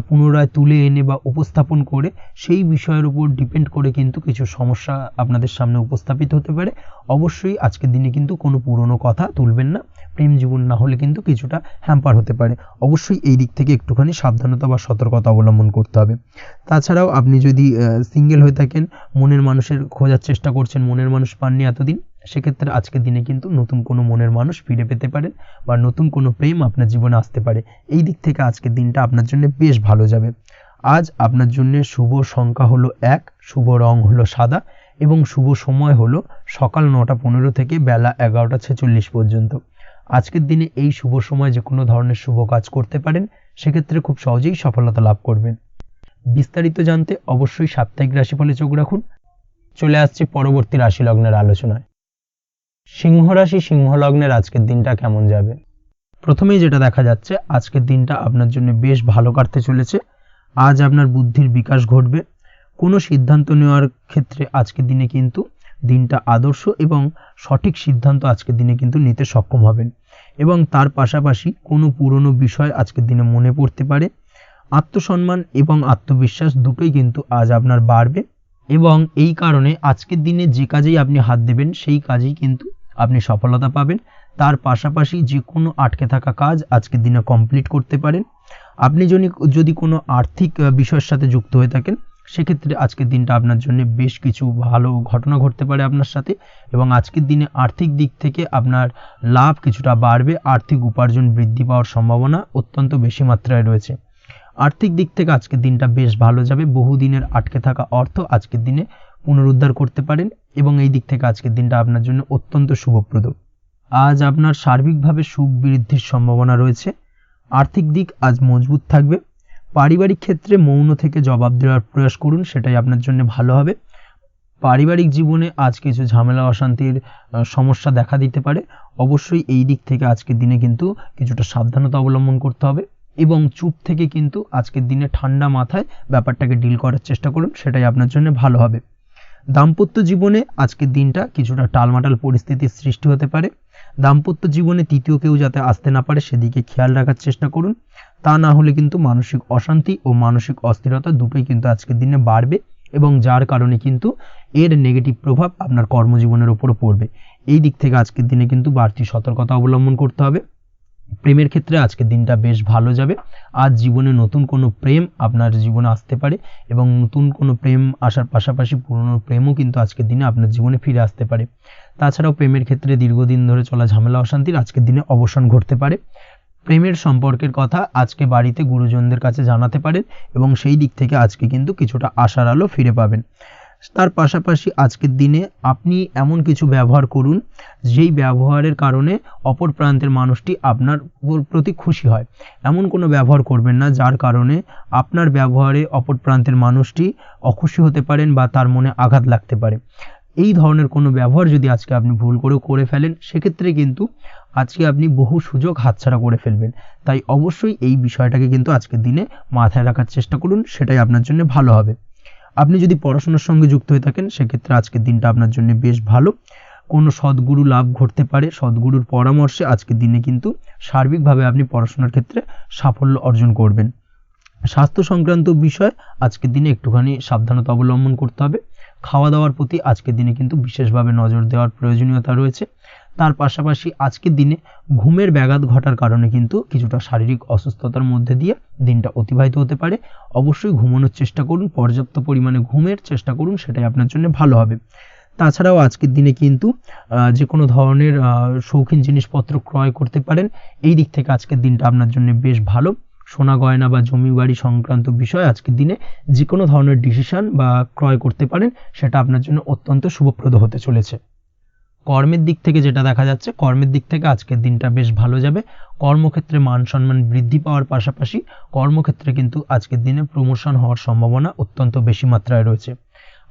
পুনরায় তুলে এনে বা উপস্থাপন করে সেই বিষয়ের উপর ডিপেন্ড করে কিন্তু কিছু সমস্যা আপনাদের সামনে উপস্থাপিত হতে পারে। অবশ্যই আজকের দিনে কিন্তু কোনো পুরনো কথা তুলবেন না, প্রেম জীবন না হলে কিন্তু কিছুটা হ্যাম্পার হতে পারে। অবশ্যই এই দিক থেকে একটুখানি সাবধানতা বা সতর্কতা অবলম্বন করতে হবে। তাছাড়াও আপনি যদি সিঙ্গেল হয়ে থাকেন, মনের মানুষের খোঁজার চেষ্টা করছেন, মনের মানুষ পাননি এতদিন, সেক্ষেত্রে আজকের দিনে কিন্তু নতুন কোনো মনের মানুষ ফিরে পেতে পারেন বা নতুন কোনো প্রেম আপনার জীবনে আসতে পারে। এই দিক থেকে আজকের দিনটা আপনার জন্য বেশ ভালো যাবে। আজ আপনার জন্য শুভ সংখ্যা হলো 1, শুভ রং হলো সাদা এবং শুভ সময় হলো সকাল 9:15 থেকে বেলা 11:46 পর্যন্ত। আজকের দিনে এই শুভ সময় যে কোনো ধরনের শুভ কাজ করতে পারেন, সেক্ষেত্রে খুব সহজেই সফলতা লাভ করবেন। বিস্তারিত জানতে অবশ্যই সাপ্তাহিক রাশিফলে চোখ রাখুন। চলে আসছে পরবর্তী রাশি লগ্নের আলোচনায়। সিংহ রাশি, সিংহ লগ্নের আজকের দিনটা কেমন যাবে? প্রথমেই যেটা দেখা যাচ্ছে, আজকের দিনটা আপনার জন্য বেশ ভালো কাটতে চলেছে। আজ আপনার বুদ্ধির বিকাশ ঘটবে। কোনো সিদ্ধান্ত নেওয়ার ক্ষেত্রে আজকের দিনে কিন্তু দিনটা আদর্শ এবং সঠিক সিদ্ধান্ত আজকের দিনে কিন্তু নিতে সক্ষম হবেন এবং তার পাশাপাশি কোনো পুরনো বিষয় আজকের দিনে মনে পড়তে পারে। আত্মসম্মান এবং আত্মবিশ্বাস দুটোই কিন্তু আজ আপনার বাড়বে এবং এই কারণে আজকের দিনে যে কাজেই আপনি হাত দেবেন সেই কাজেই কিন্তু আপনি সফলতা পাবেন। তার পাশাপাশি যে কোনো আটকে থাকা কাজ আজকের দিনে কমপ্লিট করতে পারেন। আপনি যদি কোনো আর্থিক বিষয়ের সাথে যুক্ত হয়ে থাকেন, সেক্ষেত্রে আজকের দিনটা আপনার জন্য বেশ কিছু ভালো ঘটনা ঘটতে পারে আপনার সাথে এবং আজকের দিনে আর্থিক দিক থেকে আপনার লাভ কিছুটা বাড়বে। আর্থিক উপার্জন বৃদ্ধি পাওয়ার সম্ভাবনা অত্যন্ত বেশি মাত্রায় রয়েছে। আর্থিক দিক থেকে আজকের দিনটা বেশ ভালো যাবে। বহুদিনের আটকে থাকা অর্থ আজকের দিনে পুনরুদ্ধার করতে পারেন এবং এই দিক থেকে আজকের দিনটা আপনার জন্য অত্যন্ত শুভপ্রদ। আজ আপনার সার্বিকভাবে সুখ বৃদ্ধির সম্ভাবনা রয়েছে। আর্থিক দিক আজ মজবুত থাকবে। পারিবারিক ক্ষেত্রে মৌন থেকে জবাব দেওয়ার প্রয়াস করুন, সেটাই আপনার জন্য ভালো হবে। পারিবারিক জীবনে আজ কিছু ঝামেলা অশান্তির সমস্যা দেখা দিতে পারে। অবশ্যই এই দিক থেকে আজকের দিনে কিন্তু কিছুটা সাবধানতা অবলম্বন করতে হবে এবং চুপ থেকে কিন্তু আজকের দিনে ঠান্ডা মাথায় ব্যাপারটাকে ডিল করার চেষ্টা করুন, সেটাই আপনার জন্য ভালো হবে। দাম্পত্য জীবনে আজকের দিনটা কিছুটা টালমাটাল পরিস্থিতির সৃষ্টি হতে পারে। দাম্পত্য জীবনে তৃতীয় কেউ যাতে আসতে না পারে সেদিকে খেয়াল রাখার চেষ্টা করুন, তা না হলে কিন্তু মানসিক অশান্তি ও মানসিক অস্থিরতা দুটোই কিন্তু আজকের দিনে বাড়বে এবং যার কারণে কিন্তু এর নেগেটিভ প্রভাব আপনার কর্মজীবনের উপরও পড়বে। এই দিক থেকে আজকের দিনে কিন্তু বাড়তি সতর্কতা অবলম্বন করতে হবে। প্রেমের ক্ষেত্রে আজকের দিনটা বেশ ভালো যাবে। আজ জীবনে নতুন কোনো প্রেম আপনার জীবনে আসতে পারে এবং নতুন কোনো প্রেম আসার পাশাপাশি পুরনো প্রেমও কিন্তু আজকের দিনে আপনার জীবনে ফিরে আসতে পারে। তাছাড়াও প্রেমের ক্ষেত্রে দীর্ঘদিন ধরে চলা ঝামেলা অশান্তির আজকের দিনে অবসান ঘটতে পারে। প্রেমের সম্পর্কের কথা আজকে বাড়িতে গুরুজনদের কাছে জানাতে পারেন এবং সেই দিক থেকে আজকে কিন্তু কিছুটা আশার আলো ফিরে পাবেন। তার পাশাপাশি আজকের দিনে আপনি এমন কিছু ব্যবহার করুন যেই ব্যবহারের কারণে অপর প্রান্তের মানুষটি আপনার প্রতি খুশি হয়। এমন কোনো ব্যবহার করবেন না যার কারণে আপনার ব্যবহারে অপর প্রান্তের মানুষটি অখুশি হতে পারেন বা তার মনে আঘাত লাগতে পারে। এই ধরনের কোনো ব্যবহার যদি আজকে আপনি ভুল করে ফেলেন সেক্ষেত্রে কিন্তু আজকে আপনি বহু সুযোগ হাতছাড়া করে ফেলবেন। তাই অবশ্যই এই বিষয়টাকে কিন্তু আজকের দিনে মাথায় রাখার চেষ্টা করুন, সেটাই আপনার জন্য ভালো হবে। আপনি যদি পড়াশোনার সঙ্গে যুক্ত হয়ে থাকেন সেক্ষেত্রে আজকের দিনটা আপনার জন্য বেশ ভালো। কোনো সদ্গুরু লাভ ঘটতে পারে, সদ্গুরুর পরামর্শে আজকের দিনে কিন্তু সার্বিকভাবে আপনি পড়াশোনার ক্ষেত্রে সাফল্য অর্জন করবেন। স্বাস্থ্য সংক্রান্ত বিষয় আজকের দিনে একটুখানি সাবধানতা অবলম্বন করতে হবে। খাওয়া দাওয়ার প্রতি আজকের দিনে কিন্তু বিশেষভাবে নজর দেওয়ার প্রয়োজনীয়তা রয়েছে। তার পাশাপাশি আজকের দিনে ঘুমের ব্যাঘাত ঘটার কারণে কিন্তু কিছুটা শারীরিক অসুস্থতার মধ্যে দিয়ে দিনটা অতিবাহিত হতে পারে। অবশ্যই ঘুমানোর চেষ্টা করুন, পর্যাপ্ত পরিমাণে ঘুমের চেষ্টা করুন, সেটাই আপনার জন্য ভালো হবে। তাছাড়াও আজকের দিনে কিন্তু যে কোনো ধরনের শৌখিন জিনিসপত্র ক্রয় করতে পারেন। এই দিক থেকে আজকের দিনটা আপনার জন্য বেশ ভালো। সোনা গয়না বা জমি বাড়ি সংক্রান্ত বিষয় আজকের দিনে যে কোনো ধরনের ডিসিশন বা ক্রয় করতে পারেন, সেটা আপনার জন্য অত্যন্ত শুভপ্রদ হতে চলেছে। কর্মের দিক থেকে যেটা দেখা যাচ্ছে, কর্মের দিক থেকে আজকের দিনটা বেশ ভালো যাবে। কর্মক্ষেত্রে মান সম্মান বৃদ্ধি পাওয়ার পাশাপাশি কর্মক্ষেত্রে কিন্তু আজকের দিনে প্রমোশন হওয়ার সম্ভাবনা অত্যন্ত বেশি মাত্রায় রয়েছে।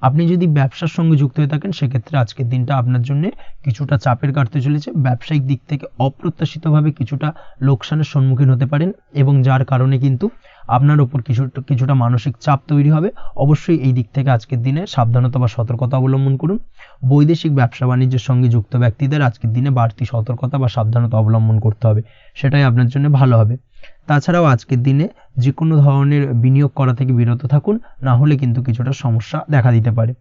আপনি যদি ব্যবসার সঙ্গে যুক্ত হয়ে থাকেন সেক্ষেত্রে আজকের দিনটা আপনার জন্য কিছুটা চাপের কাটতে চলেছে। ব্যবসায়িক দিক থেকে অপ্রত্যাশিতভাবে কিছুটা লোকসানের সম্মুখীন হতে পারেন এবং যার কারণে কিন্তু আপনার উপর কিছুটা মানসিক চাপ তৈরি হবে। অবশ্যই এই দিক থেকে আজকের দিনে সাবধানতা বা সতর্কতা অবলম্বন করুন। বৈদেশিক ব্যবসা বাণিজ্যের সঙ্গে যুক্ত ব্যক্তিদের আজকের দিনে বাড়তি সতর্কতা বা সাবধানতা অবলম্বন করতে হবে, সেটাই আপনার জন্য ভালো হবে। তাছাড়াও আজকের দিনে যে কোনো ধরনের বিনিয়োগ করা থেকে বিরত থাকুন, না হলে কিন্তু কিছুটা সমস্যা দেখা দিতে পারে।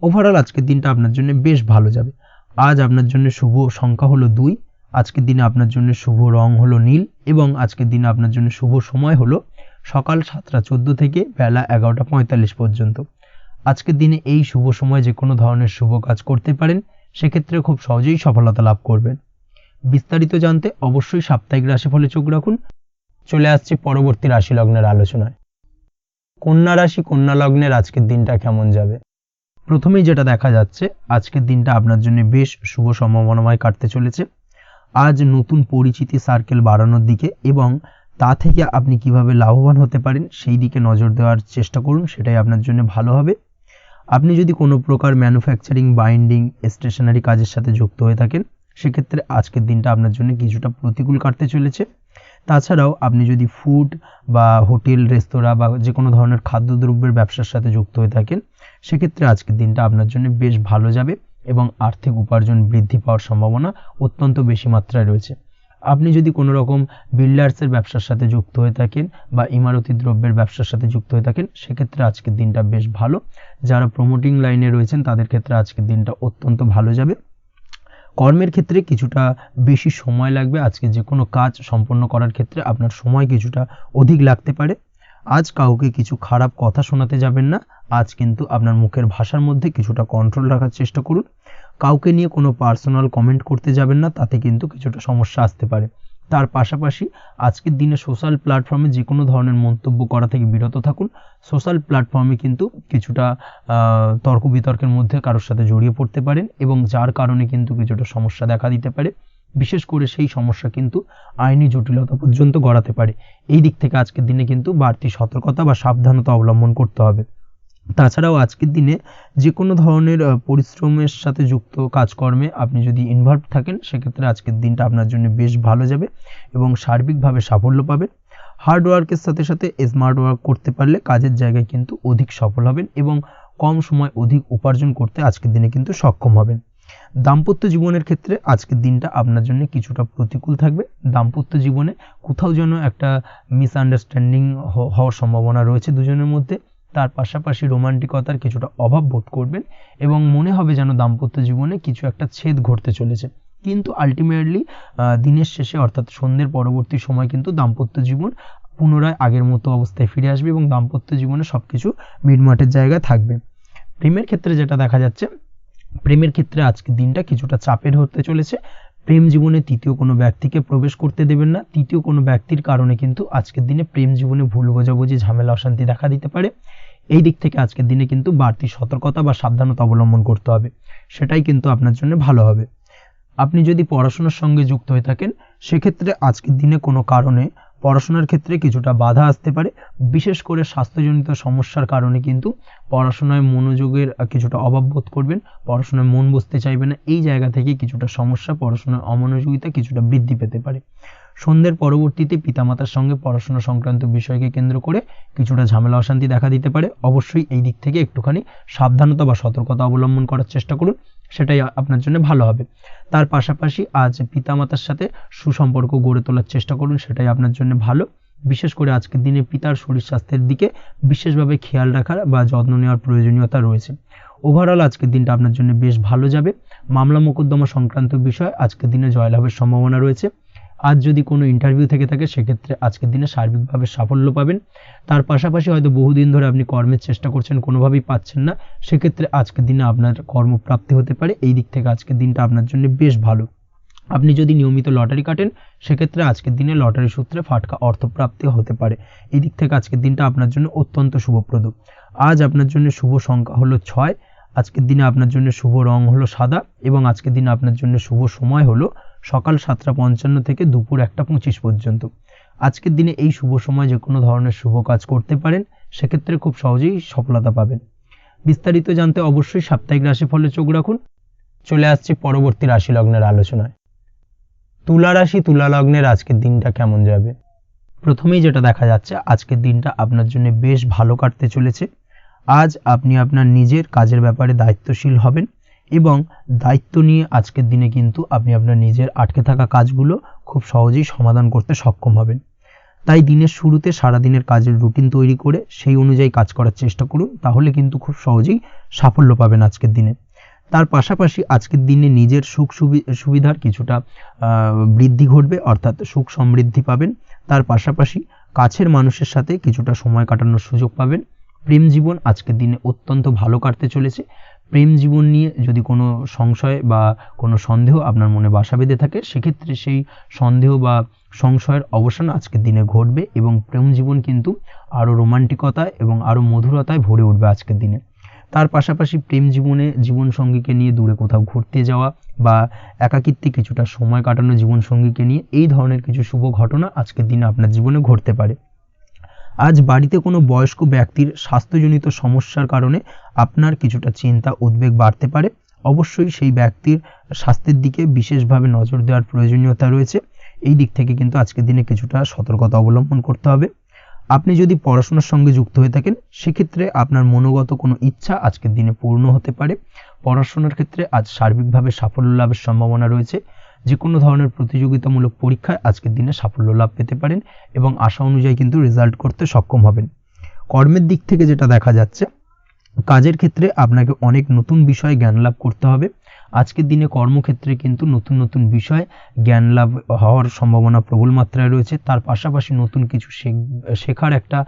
ওভারঅল আজকের দিনটা আপনার জন্য বেশ ভালো যাবে। আজ আপনার জন্য শুভ সংখ্যা হলো 2, আজকের দিনে আপনার জন্য শুভ রং হলো নীল এবং আজকের দিনে আপনার জন্য শুভ সময় হলো সকাল 7টা 14 থেকে বেলা 11টা 45 পর্যন্ত। আজকের দিনে এই শুভ সময় যে কোনো ধরনের শুভ কাজ করতে পারেন, সেক্ষেত্রে খুব সহজেই সফলতা লাভ করবেন। বিস্তারিত জানতে অবশ্যই সাপ্তাহিক রাশিফলে চোখ রাখুন। চলে আসছি পরবর্তী রাশি লগ্নের আলোচনায়। কন্যা রাশি কন্যা লগ্নের আজকের দিনটা কেমন যাবে? প্রথমেই যেটা দেখা যাচ্ছে, আজকের দিনটা আপনার জন্য বেশ শুভ সম্ভাবনাময় কাটতে চলেছে। আজ নতুন পরিচিতি সার্কেল বাড়ানোর দিকে এবং তা থেকে আপনি কিভাবে লাভবান হতে পারেন সেই দিকে নজর দেওয়ার চেষ্টা করুন, সেটাই আপনার জন্য ভালো হবে। আপনি যদি কোনো প্রকার ম্যানুফ্যাকচারিং, বাইন্ডিং, স্টেশনারি কাজের সাথে যুক্ত হয়ে থাকেন সেক্ষেত্রে আজকের দিনটা আপনার জন্য কিছুটা প্রতিকূল কাটতে চলেছে। তাছাড়াও আপনি যদি ফুড বা হোটেল, রেস্তোরাঁ বা যে কোনো ধরনের খাদ্যদ্রব্যের ব্যবসার সাথে যুক্ত হয়ে থাকেন সেক্ষেত্রে আজকের দিনটা আপনার জন্য বেশ ভালো যাবে এবং আর্থিক উপার্জন বৃদ্ধি পাওয়ার সম্ভাবনা অত্যন্ত বেশি মাত্রায় রয়েছে। আপনি যদি কোনো রকম বিল্ডার্সের ব্যবসার সাথে যুক্ত হয়ে থাকেন বা ইমারতি দ্রব্যের ব্যবসার সাথে যুক্ত হয়ে থাকেন সেক্ষেত্রে আজকের দিনটা বেশ ভালো। যারা প্রমোটিং লাইনে রয়েছেন তাদের ক্ষেত্রে আজকের দিনটা অত্যন্ত ভালো যাবে। কর্মের ক্ষেত্রে কিছুটা বেশি সময় লাগবে। আজকে যে কোনো কাজ সম্পন্ন করার ক্ষেত্রে আপনার সময় কিছুটা অধিক লাগতে পারে। আজ কাউকে কিছু খারাপ কথা শোনাতে যাবেন না। আজ কিন্তু আপনার মুখের ভাষার মধ্যে কিছুটা কন্ট্রোল রাখার চেষ্টা করুন। কাউকে নিয়ে কোনো পার্সোনাল কমেন্ট করতে যাবেন না, তাতে কিন্তু কিছুটা সমস্যা আসতে পারে। তার পাশাপাশি আজকের দিনে সোশ্যাল প্ল্যাটফর্মে যে কোনো ধরনের মন্তব্য করা থেকে বিরত থাকুন। সোশ্যাল প্ল্যাটফর্মে কিন্তু কিছুটা তর্ক বিতর্কের মধ্যে কারোর সাথে জড়িয়ে পড়তে পারেন এবং যার কারণে কিন্তু কিছুটা সমস্যা দেখা দিতে পারে। বিশেষ করে সেই সমস্যা কিন্তু আইনি জটিলতা পর্যন্ত গড়াতে পারে। এই দিক থেকে আজকের দিনে কিন্তু বাড়তি সতর্কতা বা সাবধানতা অবলম্বন করতে হবে। তাছাড়াও আজকের দিনে যে কোনো ধরনের পরিশ্রমের সাথে যুক্ত কাজকর্মে আপনি যদি ইনভলভ থাকেন, সেক্ষেত্রে আজকের দিনটা আপনার জন্য বেশ ভালো যাবে এবং সার্বিকভাবে সাফল্য পাবেন। হার্ড ওয়ার্কের সাথে সাথে স্মার্ট ওয়ার্ক করতে পারলে কাজের জায়গায় কিন্তু অধিক সফল হবেন এবং কম সময় অধিক উপার্জন করতে আজকের দিনে কিন্তু সক্ষম হবেন। দাম্পত্য জীবনের ক্ষেত্রে আজকের দিনটা আপনার জন্য কিছুটা প্রতিকূল থাকবে। দাম্পত্য জীবনে কোথাও যেন একটা মিসআন্ডারস্ট্যান্ডিং হওয়ার সম্ভাবনা রয়েছে দুজনের মধ্যে। তার পাশাপাশি রোমান্টিকতার কিছুটা অভাব বোধ করবেন এবং মনে হবে যেন দাম্পত্য জীবনে কিছু একটা ছেদ ঘটতে চলেছে। কিন্তু আলটিমেটলি দিনের শেষে অর্থাৎ সন্ধ্যের পরবর্তী সময় কিন্তু দাম্পত্য জীবন পুনরায় আগের মতো অবস্থায় ফিরে আসবে এবং দাম্পত্য জীবনে সবকিছু মিটমাটের জায়গায় থাকবে। প্রেমের ক্ষেত্রে যেটা দেখা যাচ্ছে, প্রেমের ক্ষেত্রে আজকের দিনটা কিছুটা চাপের হতে চলেছে। প্রেম জীবনে তৃতীয় কোনো ব্যক্তিকে প্রবেশ করতে দেবেন না। তৃতীয় কোনো ব্যক্তির কারণে কিন্তু আজকের দিনে প্রেম জীবনে ভুল বোঝাবুঝি, ঝামেলা, অশান্তি দেখা দিতে পারে। এই দিক থেকে আজকের দিনে কিন্তু বাড়তি সতর্কতা বা সাবধানতা অবলম্বন করতে হবে, সেটাই কিন্তু আপনার জন্য ভালো হবে। আপনি যদি পড়াশোনার সঙ্গে যুক্ত হয়ে থাকেন, সেক্ষেত্রে আজকের দিনে কোনো কারণে পড়াশোনার ক্ষেত্রে কিছুটা বাধা আসতে পারে। বিশেষ করে স্বাস্থ্যজনিত সমস্যার কারণে কিন্তু পড়াশোনায় মনোযোগের কিছুটা অভাব বোধ করবেন, পড়াশোনায় মন বসতে চাইবে না। এই জায়গা থেকে কিছুটা সমস্যা, পড়াশোনার অমনোযোগিতা কিছুটা বৃদ্ধি পেতে পারে। সন্ধ্যের পরবর্তীতে পিতামাতার সঙ্গে পড়াশোনা সংক্রান্ত বিষয়কে কেন্দ্র করে কিছুটা ঝামেলা, অশান্তি দেখা দিতে পারে। অবশ্যই এই দিক থেকে একটুখানি সাবধানতা বা সতর্কতা অবলম্বন করার চেষ্টা করুন, সেটাই আপনার জন্য ভালো হবে। তার পাশাপাশি আজ পিতামাতার সাথে সুসম্পর্ক গড়ে তোলার চেষ্টা করুন, সেটাই আপনার জন্য ভালো। বিশেষ করে আজকের দিনে পিতার শরীর স্বাস্থ্যের দিকে বিশেষভাবে খেয়াল রাখার বা যত্ন নেওয়ার প্রয়োজনীয়তা রয়েছে। ওভারঅল আজকের দিনটা আপনার জন্য বেশ ভালো যাবে। মামলা মোকদ্দমা সংক্রান্ত বিষয় আজকের দিনে জয়লাভের সম্ভাবনা রয়েছে। আজ যদি কোনো ইন্টারভিউ থেকে থাকে, সেক্ষেত্রে আজকের দিনে সার্বিকভাবে সাফল্য পাবেন। তার পাশাপাশি হয়তো বহুদিন ধরে আপনি কর্মের চেষ্টা করছেন, কোনোভাবেই পাচ্ছেন না, সেক্ষেত্রে আজকের দিনে আপনার কর্মপ্রাপ্তি হতে পারে। এই দিক থেকে আজকের দিনটা আপনার জন্য বেশ ভালো। আপনি যদি নিয়মিত লটারি কাটেন, সেক্ষেত্রে আজকের দিনে লটারি সূত্রে ফাটকা অর্থপ্রাপ্তি হতে পারে। এই দিক থেকে আজকের দিনটা আপনার জন্য অত্যন্ত শুভপ্রদ। আজ আপনার জন্য শুভ সংখ্যা হলো 6। আজকের দিনে আপনার জন্য শুভ রং হলো সাদা এবং আজকের দিনে আপনার জন্য শুভ সময় হলো সকাল 7:55 থেকে দুপুর 1:25 পর্যন্ত। আজকের দিনে এই শুভ সময় যে কোনো ধরনের শুভ কাজ করতে পারেন, সেক্ষেত্রে খুব সহজেই সফলতা পাবেন। বিস্তারিত জানতে অবশ্যই সাপ্তাহিক রাশিফলে চোখ রাখুন। চলে আসছি পরবর্তী রাশি লগ্নের আলোচনায়। তুলা রাশি, তুলা লগ্নের আজকের দিনটা কেমন যাবে? প্রথমেই যেটা দেখা যাচ্ছে, আজকের দিনটা আপনার জন্য বেশ ভালো কাটতে চলেছে। আজ আপনি আপনার নিজের কাজের ব্যাপারে দায়িত্বশীল হবেন এবং দায়িত্ব নিয়ে আজকের দিনে কিন্তু আপনি আপনার নিজের আটকে থাকা কাজগুলো খুব সহজেই সমাধান করতে সক্ষম হবেন। তাই দিনের শুরুতে সারাদিনের কাজের রুটিন তৈরি করে সেই অনুযায়ী কাজ করার চেষ্টা করুন, তাহলে কিন্তু খুব সহজেই সাফল্য পাবেন আজকের দিনে। তার পাশাপাশি আজকের দিনে নিজের সুখ সুবিধার কিছুটা বৃদ্ধি ঘটবে, অর্থাৎ সুখ সমৃদ্ধি পাবেন। তার পাশাপাশি কাছের মানুষের সাথে কিছুটা সময় কাটানোর সুযোগ পাবেন। প্রেম জীবন আজকের দিনে অত্যন্ত ভালো কাটতে চলেছে। প্রেম জীবন নিয়ে যদি কোনো সংশয় বা কোনো সন্দেহ আপনার মনে বাসা বেঁধে থাকে, সেক্ষেত্রে সেই সন্দেহ বা সংশয়ের অবসান আজকের দিনে ঘটবে এবং প্রেম জীবন কিন্তু আরও রোমান্টিকতায় এবং আরও মধুরতায় ভরে উঠবে আজকের দিনে। তার পাশাপাশি প্রেম জীবনে জীবনসঙ্গীকে নিয়ে দূরে কোথাও ঘুরতে যাওয়া বা একাকিত্বে কিছুটা সময় কাটানো জীবনসঙ্গীকে নিয়ে, এই ধরনের কিছু শুভ ঘটনা আজকের দিনে আপনার জীবনে ঘটতে পারে। আজ বাড়িতে কোনো বয়স্ক ব্যক্তির স্বাস্থ্যজনিত সমস্যার কারণে আপনার কিছুটা চিন্তা, উদ্বেগ বাড়তে পারে। অবশ্যই সেই ব্যক্তির স্বাস্থ্যের দিকে বিশেষভাবে নজর দেওয়ার প্রয়োজনীয়তা রয়েছে। এই দিক থেকে কিন্তু আজকের দিনে কিছুটা সতর্কতা অবলম্বন করতে হবে। আপনি যদি পড়াশোনার সঙ্গে যুক্ত হয়ে থাকেন, সেক্ষেত্রে আপনার মনোগত কোনো ইচ্ছা আজকের দিনে পূর্ণ হতে পারে। পড়াশোনার ক্ষেত্রে আজ সার্বিকভাবে সাফল্য লাভের সম্ভাবনা রয়েছে। যে কোনো ধরনের প্রতিযোগিতামূলক পরীক্ষায় আজকের দিনে সাফল্য লাভ পেতে পারেন এবং আশা অনুযায়ী কিন্তু রেজাল্ট করতে সক্ষম হবেন। কর্মের দিক থেকে যেটা দেখা যাচ্ছে, কাজের ক্ষেত্রে আপনাকে অনেক নতুন বিষয়ে জ্ঞান লাভ করতে হবে। আজকের দিনে কর্মক্ষেত্রে কিন্তু নতুন নতুন বিষয় জ্ঞান লাভ হওয়ার সম্ভাবনা প্রবল মাত্রায় রয়েছে। তার পাশাপাশি নতুন কিছু শেখার একটা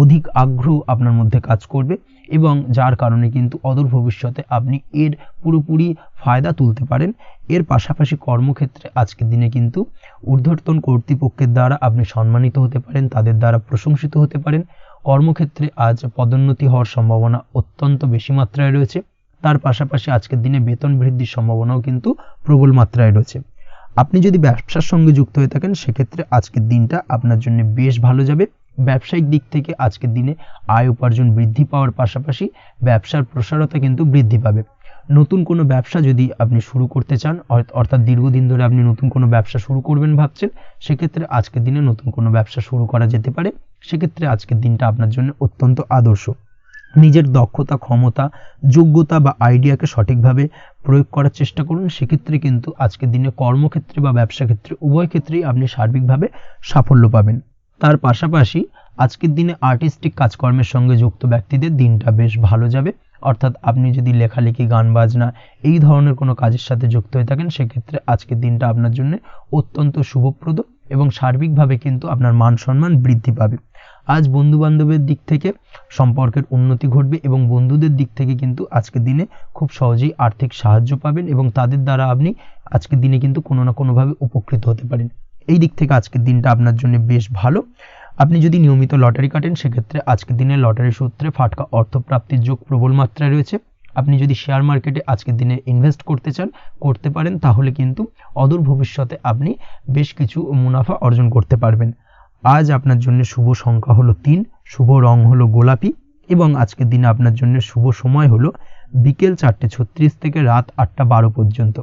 অধিক আগ্রহ আপনার মধ্যে কাজ করবে এবং যার কারণে কিন্তু অদূর ভবিষ্যতে আপনি এর পুরোপুরি ফায়দা তুলতে পারেন। এর পাশাপাশি কর্মক্ষেত্রে আজকের দিনে কিন্তু ঊর্ধ্বতন কর্তৃপক্ষের দ্বারা আপনি সম্মানিত হতে পারেন, তাদের দ্বারা প্রশংসিত হতে পারেন। কর্মক্ষেত্রে আজ পদোন্নতি হওয়ার সম্ভাবনা অত্যন্ত বেশি মাত্রায় রয়েছে। তার পাশাপাশি আজকের দিনে বেতন বৃদ্ধির সম্ভাবনাও কিন্তু প্রবল মাত্রায় রয়েছে। আপনি যদি ব্যবসার সঙ্গে যুক্ত হয়ে থাকেন, সেক্ষেত্রে আজকের দিনটা আপনার জন্য বেশ ভালো যাবে। ব্যবসায়িক দিক থেকে আজকের দিনে আয় উপার্জন বৃদ্ধি পাওয়ার পাশাপাশি ব্যবসার প্রসারতা কিন্তু বৃদ্ধি পাবে। নতুন কোনো ব্যবসা যদি আপনি শুরু করতে চান, অর্থাৎ দীর্ঘদিন ধরে আপনি নতুন কোনো ব্যবসা শুরু করবেন ভাবছেন, সেক্ষেত্রে আজকের দিনে নতুন কোনো ব্যবসা শুরু করা যেতে পারে। সেক্ষেত্রে আজকের দিনটা আপনার জন্য অত্যন্ত আদর্শ। নিজের দক্ষতা, ক্ষমতা, যোগ্যতা বা আইডিয়াকে সঠিকভাবে প্রয়োগ করার চেষ্টা করুন। সেক্ষেত্রে কিন্তু আজকের দিনে কর্মক্ষেত্রে বা ব্যবসা ক্ষেত্রে উভয় ক্ষেত্রেই আপনি সার্বিকভাবে সাফল্য পাবেন। তার পাশাপাশি আজকের দিনে আর্টিস্টিক কাজকর্মের সঙ্গে যুক্ত ব্যক্তিদের দিনটা বেশ ভালো যাবে। অর্থাৎ আপনি যদি লেখালেখি, গান বাজনা এই ধরনের কোনো কাজের সাথে যুক্ত হয়ে থাকেন, সেক্ষেত্রে আজকের দিনটা আপনার জন্য অত্যন্ত শুভপ্রদ এবং সার্বিকভাবে কিন্তু আপনার মান সম্মান বৃদ্ধি পাবে। আজ বন্ধু বান্ধবের দিক থেকে সম্পর্কের উন্নতি ঘটবে এবং বন্ধুদের দিক থেকে কিন্তু আজকের দিনে খুব সহজেই আর্থিক সাহায্য পাবেন এবং তাদের দ্বারা আপনি আজকের দিনে কিন্তু কোনো না কোনোভাবে উপকৃত হতে পারেন। এই দিক থেকে আজকের দিনটা আপনার জন্য বেশ ভালো। আপনি যদি নিয়মিত লটারি কাটেন, সেক্ষেত্রে আজকের দিনে লটারি সূত্রে ফাটকা অর্থপ্রাপ্তির যোগ প্রবল মাত্রায় রয়েছে। আপনি যদি শেয়ার মার্কেটে আজকের দিনে ইনভেস্ট করতে চান, করতে পারেন, তাহলে কিন্তু অদূর ভবিষ্যতে আপনি বেশ কিছু মুনাফা অর্জন করতে পারবেন। আজ আপনার জন্য শুভ সংখ্যা হলো 3, শুভ রং হলো গোলাপি এবং আজকের দিনে আপনার জন্য শুভ সময় হলো বিকেল 4:36 থেকে রাত 8:12 পর্যন্ত।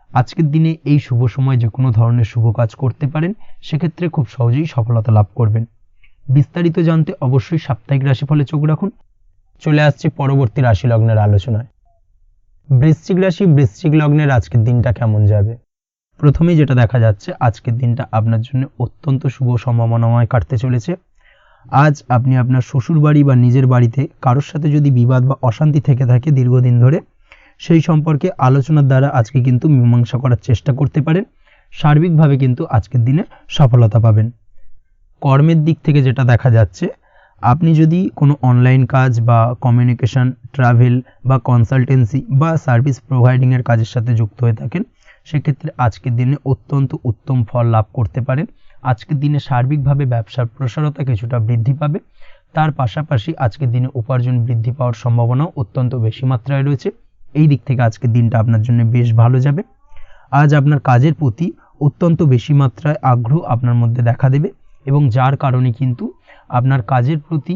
আজকের দিনে এই শুভ সময় যে কোনো ধরনের শুভ কাজ করতে পারেন, সেক্ষেত্রে খুব সহজেই সফলতা লাভ করবেন। বিস্তারিত জানতে অবশ্যই সাপ্তাহিক রাশিফলে চোখ রাখুন। চলে আসছে পরবর্তী রাশি লগ্নের আলোচনায়। বৃশ্চিক রাশি, বৃশ্চিক লগ্নের আজকের দিনটা কেমন যাবে? প্রথমেই যেটা দেখা যাচ্ছে, আজকের দিনটা আপনার জন্য অত্যন্ত শুভ সম্ভাবনাময় কাটতে চলেছে। আজ আপনি আপনার শ্বশুর বাড়ি বা নিজের বাড়িতে কারোর সাথে যদি বিবাদ বা অশান্তি থেকে থাকে দীর্ঘদিন ধরে, সেই সম্পর্কে আলোচনার দ্বারা আজকে কিন্তু মীমাংসা করার চেষ্টা করতে পারেন। সার্বিকভাবে কিন্তু আজকের দিনে সফলতা পাবেন। কর্মের দিক থেকে যেটা দেখা যাচ্ছে, আপনি যদি কোনো অনলাইন কাজ বা কমিউনিকেশন, ট্রাভেল বা কনসালটেন্সি বা সার্ভিস প্রোভাইডিংয়ের কাজের সাথে যুক্ত হয়ে থাকেন, সেক্ষেত্রে আজকের দিনে অত্যন্ত উত্তম ফল লাভ করতে পারেন। আজকের দিনে সার্বিকভাবে ব্যবসার প্রসারতা কিছুটা বৃদ্ধি পাবে। তার পাশাপাশি আজকের দিনে উপার্জন বৃদ্ধি পাওয়ার সম্ভাবনাও অত্যন্ত বেশি মাত্রায় রয়েছে। এই দিক থেকে আজকের দিনটা আপনার জন্য বেশ ভালো যাবে। আজ আপনার কাজের প্রতি অত্যন্ত বেশি মাত্রায় আগ্রহ আপনার মধ্যে দেখা দেবে এবং যার কারণে কিন্তু আপনার কাজের প্রতি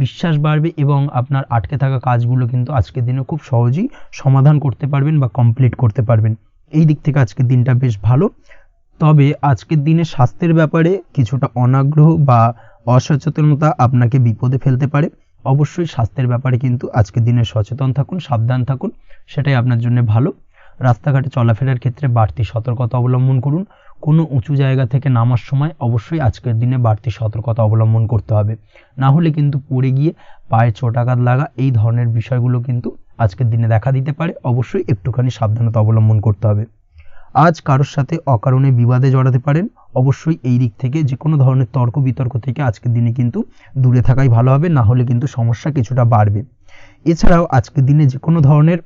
বিশ্বাস বাড়বে এবং আপনার আটকে থাকা কাজগুলো কিন্তু আজকের দিনে খুব সহজেই সমাধান করতে পারবেন বা কমপ্লিট করতে পারবেন। এই দিক থেকে আজকের দিনটা বেশ ভালো। তবে আজকের দিনে স্বাস্থ্যের ব্যাপারে কিছুটা অনাগ্রহ বা অসচেতনতা আপনাকে বিপদে ফেলতে পারে। অবশ্যই স্বাস্থ্যের ব্যাপারে কিন্তু আজকের দিনে সচেতন থাকুন, সাবধান থাকুন, সেটাই আপনার জন্য ভালো। রাস্তাঘাটে চলাফেরার ক্ষেত্রে বাড়তি সতর্কতা অবলম্বন করুন। কোনো উঁচু জায়গা থেকে নামার সময় অবশ্যই আজকের দিনে বাড়তি সতর্কতা অবলম্বন করতে হবে, না হলে কিন্তু পড়ে গিয়ে পায়ে চোটাঘাত লাগা এই ধরনের বিষয়গুলো কিন্তু আজকের দিনে দেখা দিতে পারে। অবশ্যই একটুখানি সাবধানতা অবলম্বন করতে হবে। আজ কারোর সাথে অকারণে বিবাদে জড়াতে পারেন। অবশ্যই এই দিক থেকে যে কোনো ধরনের তর্ক বিতর্ক থেকে আজকের দিনে কিন্তু দূরে থাকাই ভালো হবে, না হলে কিন্তু সমস্যা কিছুটা বাড়বে। এছাড়াও আজকের দিনে যে কোনো ধরনের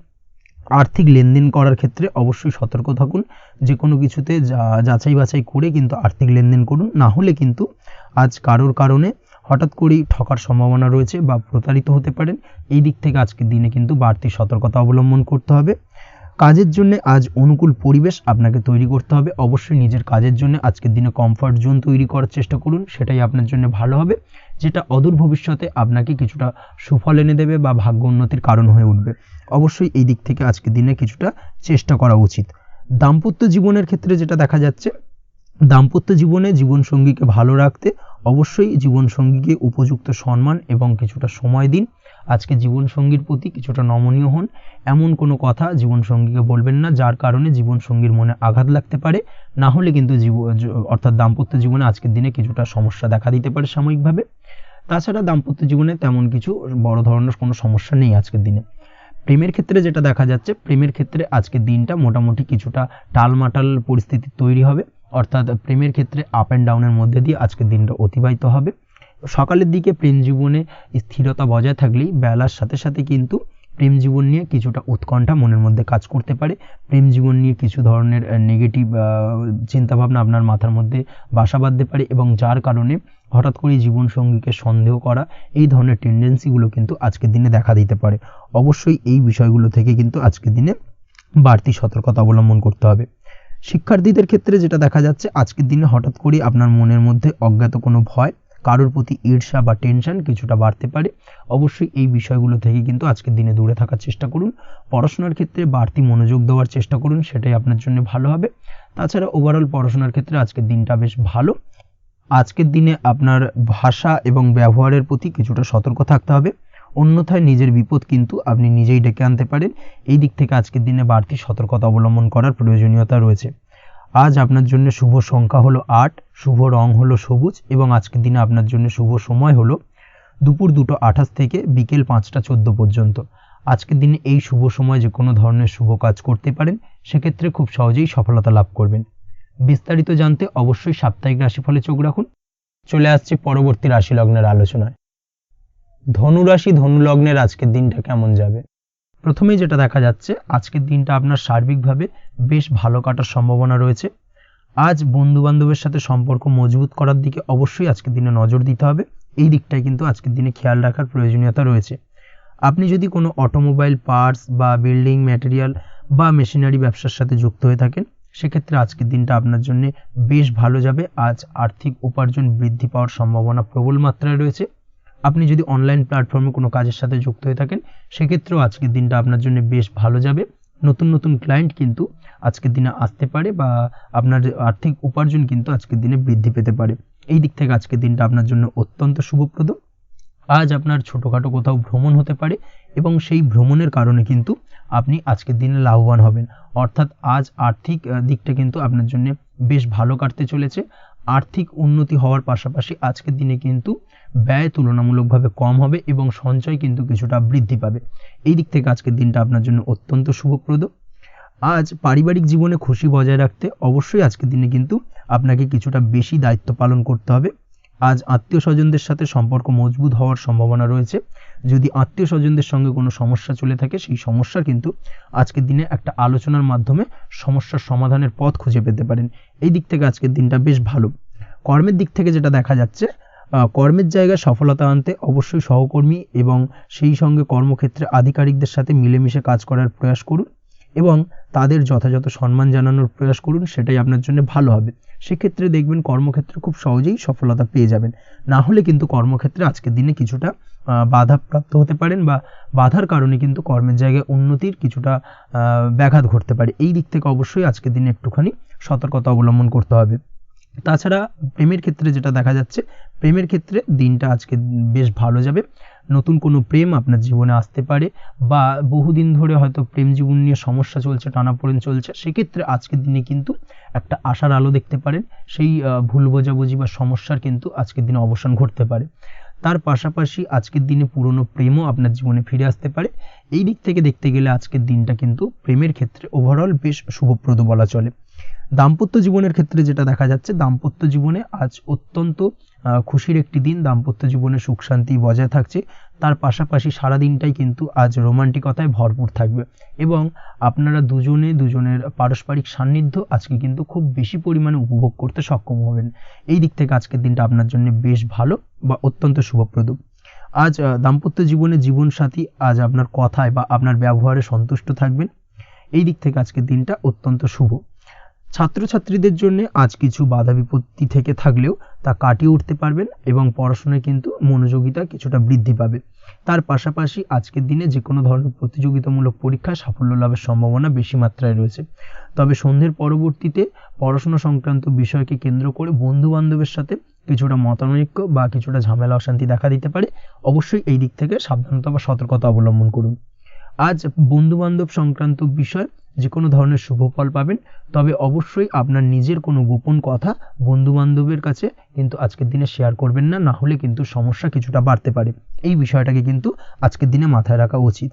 আর্থিক লেনদেন করার ক্ষেত্রে অবশ্যই সতর্ক থাকুন। যে কোনো কিছুতে যাচাই বাছাই করে কিন্তু আর্থিক লেনদেন করুন, না হলে কিন্তু আজ কারোর কারণে হঠাৎ করেই ঠকার সম্ভাবনা রয়েছে বা প্রতারিত হতে পারেন। এই দিক থেকে আজকের দিনে কিন্তু বাড়তি সতর্কতা অবলম্বন করতে হবে। কাজের জন্য আজ অনুকূল পরিবেশ আপনাকে তৈরি করতে হবে। অবশ্যই নিজের কাজের জন্য আজকের দিনে কমফর্ট জোন তৈরি করার চেষ্টা করুন, সেটাই আপনার জন্য ভালো হবে, যেটা অদূর ভবিষ্যতে আপনাকে কিছুটা সুফল এনে দেবে বা ভাগ্য উন্নতির কারণ হয়ে উঠবে। অবশ্যই এই দিক থেকে আজকের দিনে কিছুটা চেষ্টা করা উচিত। দাম্পত্য জীবনের ক্ষেত্রে যেটা দেখা যাচ্ছে, দাম্পত্য জীবনে জীবনসঙ্গীকে ভালো রাখতে অবশ্যই জীবনসঙ্গীকে উপযুক্ত সম্মান এবং কিছুটা সময় দিন। আজকে জীবনসঙ্গীর প্রতি কিছুটা নমনীয় হন। এমন কোনো কথা জীবনসঙ্গীকে বলবেন না যার কারণে জীবনসঙ্গীর মনে আঘাত লাগতে পারে, না হলে কিন্তু অর্থাৎ দাম্পত্য জীবনে আজকের দিনে কিছুটা সমস্যা দেখা দিতে পারে সাময়িকভাবে। তাছাড়া দাম্পত্য জীবনে তেমন কিছু বড় ধরনের কোনো সমস্যা নেই আজকের দিনে। প্রেমের ক্ষেত্রে যেটা দেখা যাচ্ছে, প্রেমের ক্ষেত্রে আজকের দিনটা মোটামুটি কিছুটা টালমাটাল পরিস্থিতি তৈরি হবে। অর্থাৎ প্রেমের ক্ষেত্রে আপ অ্যান্ড ডাউনের মধ্যে দিয়ে আজকের দিনটা অতিবাহিত হবে। সকালের দিকে প্রেম জীবনে স্থিরতা বজায় থাকলেই বেলার সাথে সাথে কিন্তু প্রেম জীবন নিয়ে কিছুটা উৎকণ্ঠা মনের মধ্যে কাজ করতে পারে। প্রেম জীবন নিয়ে কিছু ধরনের নেগেটিভ চিন্তাভাবনা আপনার মাথার মধ্যে বাসা বাঁধতে পারে এবং যার কারণে হঠাৎ করে জীবনসঙ্গীকে সন্দেহ করা এই ধরনের টেন্ডেন্সিগুলো কিন্তু আজকের দিনে দেখা দিতে পারে। অবশ্যই এই বিষয়গুলো থেকে কিন্তু আজকের দিনে বাড়তি সতর্কতা অবলম্বন করতে হবে। শিক্ষার্থীদের ক্ষেত্রে যেটা দেখা যাচ্ছে, আজকের দিনে হঠাৎ করে আপনার মনের মধ্যে অজ্ঞাত কোনো ভয় কারোর প্রতি ঈর্ষা বা টেনশন কিছুটা বাড়তে পারে। অবশ্যই এই বিষয়গুলো থেকে কিন্তু আজকের দিনে দূরে থাকার চেষ্টা করুন। পড়াশোনার ক্ষেত্রে বাড়তি মনোযোগ দেওয়ার চেষ্টা করুন, সেটাই আপনার জন্য ভালো হবে। তাছাড়া ওভারঅল পড়াশোনার ক্ষেত্রে আজকের দিনটা বেশ ভালো। আজকের দিনে আপনার ভাষা এবং ব্যবহারের প্রতি কিছুটা সতর্ক থাকতে হবে, অন্যথায় নিজের বিপদ কিন্তু আপনি নিজেই ডেকে আনতে পারেন। এই দিক থেকে আজকের দিনে বাড়তি সতর্কতা অবলম্বন করার প্রয়োজনীয়তা রয়েছে। আজ আপনার জন্য শুভ সংখ্যা হলো 8, শুভ রং হলো সবুজ এবং আজকের দিনে আপনার জন্য শুভ সময় হলো দুপুর 2:28 থেকে বিকেল 5:14 পর্যন্ত। আজকের দিনে এই শুভ সময় যে কোনো ধরনের শুভ কাজ করতে পারেন, সেক্ষেত্রে খুব সহজেই সফলতা লাভ করবেন। বিস্তারিত জানতে অবশ্যই সাপ্তাহিক রাশিফলে চোখ রাখুন। চলে আসছি পরবর্তী রাশি লগ্নের আলোচনায়। ধনু রাশি ধনু লগ্নের আজকের দিনটা কেমন যাবে? প্রথমেই যেটা দেখা যাচ্ছে, আজকের দিনটা আপনার সার্বিকভাবে বেশ ভালো কাটার সম্ভাবনা রয়েছে। আজ বন্ধু বান্ধবের সাথে সম্পর্ক মজবুত করার দিকে অবশ্যই আজকের দিনে নজর দিতে হবে। এই দিকটাই কিন্তু আজকের দিনে খেয়াল রাখার প্রয়োজনীয়তা রয়েছে। আপনি যদি কোনো অটোমোবাইল পার্টস বা বিল্ডিং ম্যাটেরিয়াল বা মেশিনারি ব্যবসার সাথে যুক্ত হয়ে থাকেন, সেক্ষেত্রে আজকের দিনটা আপনার জন্য বেশ ভালো যাবে। আজ আর্থিক উপার্জন বৃদ্ধি পাওয়ার সম্ভাবনা প্রবল মাত্রায় রয়েছে। আপনি যদি অনলাইন প্ল্যাটফর্মে কোনো কাজের সাথে যুক্ত হয়ে থাকেন, সেক্ষেত্রেও আজকের দিনটা আপনার জন্য বেশ ভালো যাবে। নতুন নতুন ক্লায়েন্ট কিন্তু আজকের দিনে আসতে পারে বা আপনার আর্থিক উপার্জন কিন্তু আজকের দিনে বৃদ্ধি পেতে পারে। এই দিক থেকে আজকের দিনটা আপনার জন্য অত্যন্ত শুভপ্রদ। আজ আপনার ছোটোখাটো কোথাও ভ্রমণ হতে পারে এবং সেই ভ্রমণের কারণে কিন্তু আপনি আজকের দিনে লাভবান হবেন। অর্থাৎ আজ আর্থিক দিকটা কিন্তু আপনার জন্য বেশ ভালো কাটতে চলেছে। আর্থিক উন্নতি হওয়ার পাশাপাশি আজকের দিনে কিন্তু ব্যয় তুলনামূলকভাবে কম হবে এবং সঞ্চয় কিন্তু কিছুটা বৃদ্ধি পাবে। এই দিক থেকে আজকের দিনটা আপনার জন্য অত্যন্ত শুভপ্রদ। আজ পারিবারিক জীবনে খুশি বজায় রাখতে অবশ্যই আজকের দিনে কিন্তু আপনাকে কিছুটা বেশি দায়িত্ব পালন করতে হবে। আজ আত্মীয় স্বজনদের সাথে সম্পর্ক মজবুত হওয়ার সম্ভাবনা রয়েছে। যদি আত্মীয় স্বজনদের সঙ্গে কোনো সমস্যা চলে থাকে, সেই সমস্যা কিন্তু আজকের দিনে একটা আলোচনার মাধ্যমে সমস্যার সমাধানের পথ খুঁজে পেতে পারেন। এই দিক থেকে আজকের দিনটা বেশ ভালো। কর্মের দিক থেকে যেটা দেখা যাচ্ছে, কর্মের জায়গায় সফলতা আনতে অবশ্যই সহকর্মী এবং সেই সঙ্গে কর্মক্ষেত্রে আধিকারিকদের সাথে মিলেমিশে কাজ করার প্রয়াস করুন এবং তাদের যথাযথ সম্মান জানানোর প্রয়াস করুন, সেটাই আপনার জন্য ভালো হবে। সেক্ষেত্রে দেখবেন কর্মক্ষেত্রে খুব সহজেই সফলতা পেয়ে যাবেন। না হলে কিন্তু কর্মক্ষেত্রে আজকের দিনে কিছুটা বাধাপ্রাপ্ত হতে পারেন বা বাধার কারণে কিন্তু কর্মের জায়গায় উন্নতির কিছুটা ব্যাঘাত ঘটতে পারে। এই দিক থেকে অবশ্যই আজকের দিনে একটুখানি সতর্কতা অবলম্বন করতে হবে। তাছাড়া প্রেমের ক্ষেত্রে যেটা দেখা যাচ্ছে, প্রেমের ক্ষেত্রে দিনটা আজকে বেশ ভালো যাবে। নতুন কোনো প্রেম আপনার জীবনে আসতে পারে বা বহুদিন ধরে হয়তো প্রেম জীবন নিয়ে সমস্যা চলছে, টানাপোড়েন চলছে, সেক্ষেত্রে আজকের দিনে কিন্তু একটা আশার আলো দেখতে পারেন। সেই ভুল বোঝাবুঝি বা সমস্যার কিন্তু আজকের দিনে অবসান ঘটতে পারে। তার পাশাপাশি আজকের দিনে পুরনো প্রেমও আপনার জীবনে ফিরে আসতে পারে। এই দিক থেকে দেখতে গেলে আজকের দিনটা কিন্তু প্রেমের ক্ষেত্রে ওভারঅল বেশ শুভপ্রদ বলা চলে। দাম্পত্য জীবনের ক্ষেত্রে যেটা দেখা যাচ্ছে, দাম্পত্য জীবনে আজ অত্যন্ত খুশির একটি দিন। দাম্পত্য জীবনে সুখ শান্তি বজায় থাকছে। তার পাশাপাশি সারা দিনটাই কিন্তু আজ রোমান্টিকতায় ভরপুর থাকবে এবং আপনারা দুজনের পারস্পরিক সান্নিধ্য আজকে কিন্তু খুব বেশি পরিমাণে উপভোগ করতে সক্ষম হবেন। এই দিক থেকে আজকের দিনটা আপনার জন্য বেশ ভালো বা অত্যন্ত শুভপ্রদ। আজ দাম্পত্য জীবনে জীবনসাথী আজ আপনার কথায় বা আপনার ব্যবহারে সন্তুষ্ট থাকবেন। এই দিক থেকে আজকের দিনটা অত্যন্ত শুভ। ছাত্রছাত্রীদের জন্য আজ কিছু বাধা বিপত্তি থেকে থাকলেও তা কাটিয়ে উঠতে পারবেন এবং পড়াশোনায় কিন্তু মনোযোগিতা কিছুটা বৃদ্ধি পাবে। তার পাশাপাশি আজকের দিনে যে কোনো ধরনের প্রতিযোগিতামূলক পরীক্ষায় সাফল্য লাভের সম্ভাবনা বেশি মাত্রায় রয়েছে। তবে সন্ধ্যের পরবর্তীতে পড়াশোনা সংক্রান্ত বিষয়কে কেন্দ্র করে বন্ধু বান্ধবের সাথে কিছুটা মতানৈক্য বা কিছুটা ঝামেলা অশান্তি দেখা দিতে পারে। অবশ্যই এই দিক থেকে সাবধানতা বা সতর্কতা অবলম্বন করুন। আজ বন্ধু বান্ধব সংক্রান্ত বিষয় যে কোনো ধরনের শুভ ফল পাবেন, তবে অবশ্যই আপনার নিজের কোনো গোপন কথা বন্ধু বান্ধবের কাছে কিন্তু আজকের দিনে শেয়ার করবেন না, না হলে কিন্তু সমস্যা কিছুটা বাড়তে পারে। এই বিষয়টাকে কিন্তু আজকের দিনে মাথায় রাখা উচিত।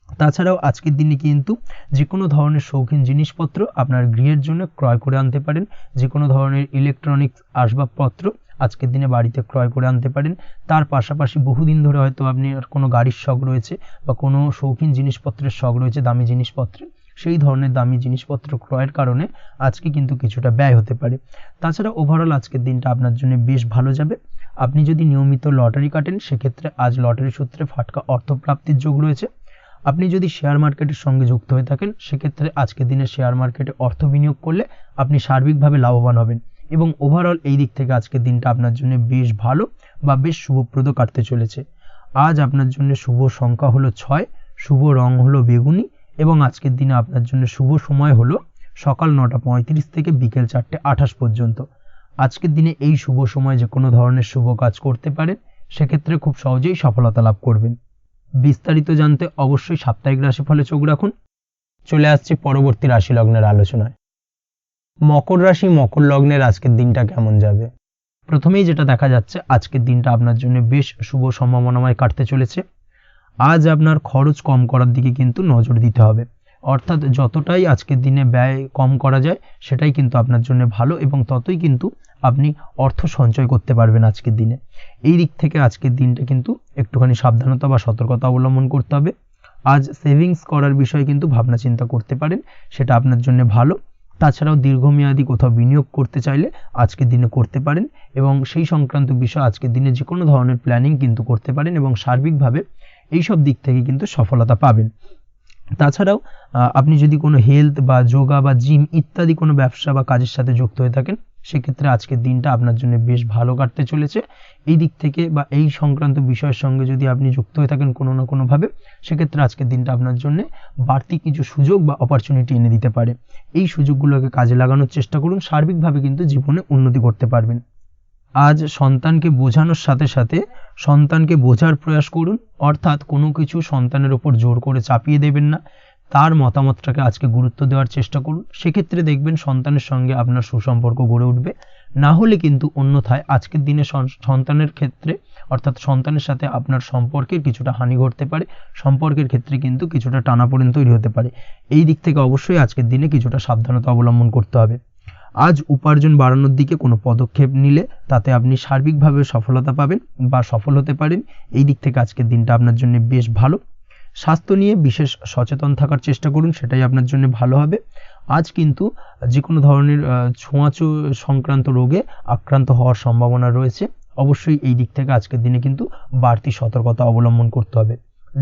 তাছাড়াও আজকের দিনে কিন্তু যে কোনো ধরনের শৌখিন জিনিসপত্র আপনার গৃহের জন্য ক্রয় করে আনতে পারেন। যে কোনো ধরনের ইলেকট্রনিক্স আসবাবপত্র আজকের দিনে বাড়িতে ক্রয় করে আনতে পারেন। তার পাশাপাশি বহুদিন ধরে হয়তো আপনি কোনো গাড়ির শখ রয়েছে বা কোনো শৌখিন জিনিসপত্রের শখ রয়েছে, দামি জিনিসপত্রের, সেই ধরনের দামি জিনিসপত্র ক্রয়ের কারণে আজকে কিন্তু কিছুটা ব্যয় হতে পারে। তাছাড়া ওভারঅল আজকের দিনটা আপনার জন্য বেশ ভালো যাবে। আপনি যদি নিয়মিত লটারি কাটেন, সেক্ষেত্রে আজ লটারি সূত্রে ফাটকা অর্থপ্রাপ্তির যোগ রয়েছে। আপনি যদি শেয়ার মার্কেটের সঙ্গে যুক্ত হয়ে থাকেন, সেক্ষেত্রে আজকের দিনে শেয়ার মার্কেটে অর্থ বিনিয়োগ করলে আপনি সার্বিকভাবে লাভবান হবেন এবং ওভারঅল এই দিক থেকে আজকের দিনটা আপনার জন্য বেশ ভালো। বা বেশ শুভপ্রদ কাটতে চলেছে। আজ আপনার জন্য শুভ সংখ্যা হলো 6, শুভ রং হলো বেগুনি এবং আজকের দিনে আপনার জন্য শুভ সময় হলো সকাল 9:35 থেকে বিকেল 4:28 পর্যন্ত। আজকের দিনে এই শুভ সময় যে কোনো ধরনের শুভ কাজ করতে পারেন, সেক্ষেত্রে খুব সহজেই সফলতা লাভ করবেন। বিস্তারিত জানতে অবশ্যই সাপ্তাহিক রাশিফলে চোখ রাখুন। চলে আসছি পরবর্তী রাশি লগ্নের আলোচনায়। মকর রাশি মকর লগ্নের আজকের দিনটা কেমন যাবে? প্রথমেই যেটা দেখা যাচ্ছে, আজকের দিনটা আপনার জন্য বেশ শুভ সম্ভাবনাময় কাটতে চলেছে। আজ আপনার খরচ কম করার দিকে কিন্তু নজর দিতে হবে, অর্থাৎ যতটাই আজকের দিনে ব্যয় কম করা যায় সেটাই কিন্তু আপনার জন্য ভালো এবং ততই কিন্তু আপনি অর্থ সঞ্চয় করতে পারবেন আজকের দিনে। এই দিক থেকে আজকের দিনটা কিন্তু একটুখানি সাবধানতা বা সতর্কতা অবলম্বন করতে হবে। আজ সেভিংস করার বিষয়ে কিন্তু ভাবনা চিন্তা করতে পারেন, সেটা আপনার জন্য ভালো। তাছাড়াও দীর্ঘমেয়াদী কোথাও বিনিয়োগ করতে চাইলে আজকের দিনে করতে পারেন এবং সেই সংক্রান্ত বিষয় আজকের দিনে যে কোনো ধরনের প্ল্যানিং কিন্তু করতে পারেন এবং সার্বিকভাবে এইসব দিক থেকে কিন্তু সফলতা পাবেন। তাছাড়াও আপনি যদি কোনো হেলথ বা যোগা বা জিম ইত্যাদি কোনো ব্যবসা বা কাজের সাথে যুক্ত হয়ে থাকেন, সেক্ষেত্রে আজকের দিনটা আপনার জন্য বেশ ভালো কাটতে চলেছে। এই দিক থেকে বা এই সংক্রান্ত বিষয়ের সঙ্গে যদি আপনি যুক্ত হয়ে থাকেন কোনো না কোনোভাবে, সেক্ষেত্রে আজকের দিনটা আপনার জন্য বাড়তি কিছু সুযোগ বা অপরচুনিটি এনে দিতে পারে। এই সুযোগগুলোকে কাজে লাগানোর চেষ্টা করুন, সার্বিকভাবে কিন্তু জীবনে উন্নতি করতে পারবেন। আজ সন্তানকে বোঝানোর সাথে সাথে সন্তানকে বোঝার প্রয়াস করুন, অর্থাৎ কোনো কিছু সন্তানের ওপর জোর করে চাপিয়ে দেবেন না, তার মতামতটাকে আজকে গুরুত্ব দেওয়ার চেষ্টা করুন। সেক্ষেত্রে দেখবেন সন্তানের সঙ্গে আপনার সুসম্পর্ক গড়ে উঠবে। না হলে কিন্তু অন্যথায় আজকের দিনে সন্তানের ক্ষেত্রে অর্থাৎ সন্তানের সাথে আপনার সম্পর্কের কিছুটা হানি ঘটতে পারে, সম্পর্কের ক্ষেত্রে কিন্তু কিছুটা টানাপোড়েন তৈরি হতে পারে। এই দিক থেকে অবশ্যই আজকের দিনে কিছুটা সাবধানতা অবলম্বন করতে হবে। আজ উপার্জন বাড়ানোর দিকে কোনো পদক্ষেপ নিলে তাতে আপনি সার্বিকভাবে সফলতা পাবেন বা সফল হতে পারেন। এই দিক থেকে আজকের দিনটা আপনার জন্য বেশ ভালো। স্বাস্থ্য নিয়ে বিশেষ সচেতন থাকার চেষ্টা করুন, সেটাই আপনার জন্য ভালো হবে। আজ কিন্তু যে কোনো ধরনের ছোঁয়াচে সংক্রান্ত রোগে আক্রান্ত হওয়ার সম্ভাবনা রয়েছে। অবশ্যই এই দিক থেকে আজকের দিনে কিন্তু বাড়তি সতর্কতা অবলম্বন করতে হবে।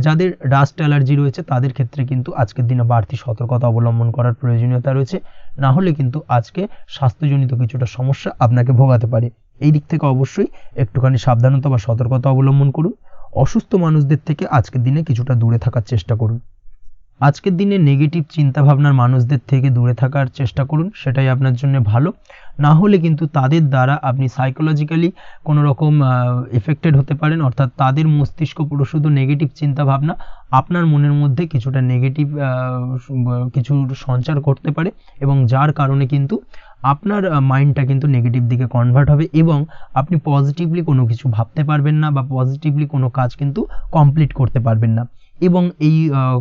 যাদের ডাস্ট অ্যালার্জি রয়েছে তাদের ক্ষেত্রে কিন্তু আজকের দিনে বাড়তি সতর্কতা অবলম্বন করার প্রয়োজনীয়তা রয়েছে, না হলে কিন্তু আজকে স্বাস্থ্যজনিত কিছুটা সমস্যা আপনাকে ভোগাতে পারে। এই দিক থেকে অবশ্যই একটুখানি সাবধানতা বা সতর্কতা অবলম্বন করুন। অসুস্থ মানুষদের থেকে আজকের দিনে কিছুটা দূরে থাকার চেষ্টা করুন। আজকের দিনে নেগেটিভ চিন্তাভাবনার মানুষদের থেকে দূরে থাকার চেষ্টা করুন, সেটাই আপনার জন্য ভালো। না হলে কিন্তু তাদের দ্বারা আপনি সাইকোলজিক্যালি কোনো রকম এফেক্টেড হতে পারেন, অর্থাৎ তাদের মস্তিষ্ক পুরো শুধু নেগেটিভ চিন্তাভাবনা আপনার মনের মধ্যে কিছুটা নেগেটিভ কিছু সঞ্চার করতে পারে এবং যার কারণে কিন্তু আপনার মাইন্ডটা কিন্তু নেগেটিভ দিকে কনভার্ট হবে এবং আপনি পজিটিভলি কোনো কিছু ভাবতে পারবেন না বা পজিটিভলি কোনো কাজ কিন্তু কমপ্লিট করতে পারবেন না এবং এই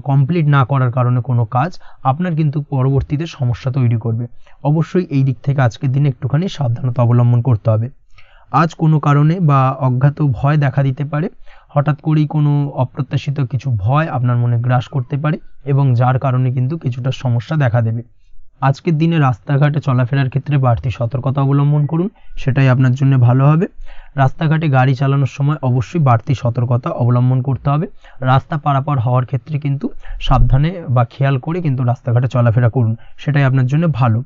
কমপ্লিট না করার কারণে কোনো কাজ আপনার কিন্তু পরবর্তীতে সমস্যা তৈরি করবে। অবশ্যই এই দিক থেকে আজকের দিনে একটুখানি সাবধানতা অবলম্বন করতে হবে। আজ কোনো কারণে বা অজ্ঞাত ভয় দেখা দিতে পারে, হঠাৎ করেই কোনো অপ্রত্যাশিত কিছু ভয় আপনার মনে গ্রাস করতে পারে এবং যার কারণে কিন্তু কিছুটা সমস্যা দেখা দেবে। আজকের দিনে রাস্তাঘাটে চলাফেরার ক্ষেত্রে বাড়তি সতর্কতা অবলম্বন করুন, সেটাই আপনার জন্য ভালো হবে। রাস্তাঘাটে গাড়ি চালানোর সময় অবশ্যই বাড়তি সতর্কতা অবলম্বন করতে হবে। রাস্তা পারাপার হওয়ার ক্ষেত্রে কিন্তু সাবধানে বা খেয়াল করে কিন্তু রাস্তাঘাটে চলাফেরা করুন, সেটাই আপনার জন্য ভালো।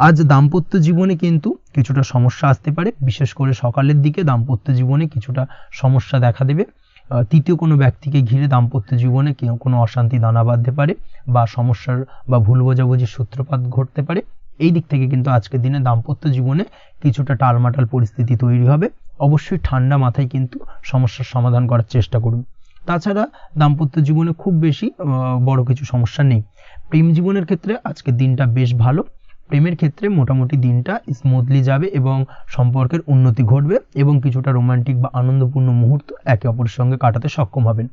আজ দাম্পত্য জীবনে কিন্তু কিছুটা সমস্যা আসতে পারে, বিশেষ করে সকালের দিকে দাম্পত্য জীবনে কিছুটা সমস্যা দেখা দেবে। তৃতীয় কোনো ব্যক্তিকে ঘিরে দাম্পত্য জীবনে কোনো অশান্তি দানা বাঁধতে পারে বা সমস্যার বা ভুল বোঝাবুঝির সূত্রপাত ঘটতে পারে। এই দিক থেকে কিন্তু আজকের দিনে দাম্পত্য জীবনে কিছুটা টালমাটাল পরিস্থিতি তৈরি হবে। অবশ্যই ঠান্ডা মাথায় কিন্তু সমস্যার সমাধান করার চেষ্টা করুন। তাছাড়া দাম্পত্য জীবনে খুব বেশি বড় কিছু সমস্যা নেই। প্রেম জীবনের ক্ষেত্রে আজকের দিনটা বেশ ভালো। প্রেমের ক্ষেত্রে মোটামুটি দিনটা স্মুথলি যাবে এবং সম্পর্কের উন্নতি ঘটবে এবং কিছুটা রোমান্টিক বা আনন্দপূর্ণ মুহূর্ত একে অপরের সঙ্গে কাটাতে সক্ষম হবেন।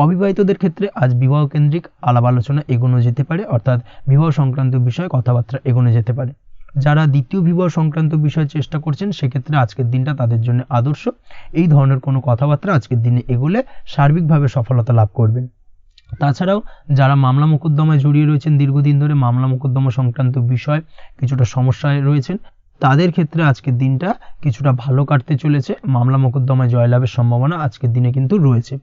অবিবাহিতদের ক্ষেত্রে আজ বিবাহ কেন্দ্রিক আলাপ আলোচনা এগোনো যেতে পারে, অর্থাৎ বিবাহ সংক্রান্ত বিষয়ে কথাবার্তা এগোনো যেতে পারে। যারা দ্বিতীয় বিবাহ সংক্রান্ত বিষয়ে চেষ্টা করছেন সেক্ষেত্রে আজকের দিনটা তাদের জন্য আদর্শ। এই ধরনের কোনো কথাবার্তা আজকের দিনে এগোলে সার্বিকভাবে সফলতা লাভ করবেন। তাছাড়াও যারা মামলা মোকদ্দমায় জড়িয়ে রয়েছেন, দীর্ঘদিন ধরে মামলা মোকদ্দমা সংক্রান্ত বিষয় কিছুটা সমস্যায় রয়েছেন, তাদের ক্ষেত্রে আজকের দিনটা কিছুটা ভালো কাটতে চলেছে। মামলা মোকদ্দমায় জয়লাভের সম্ভাবনা আজকের দিনে কিন্তু রয়েছে।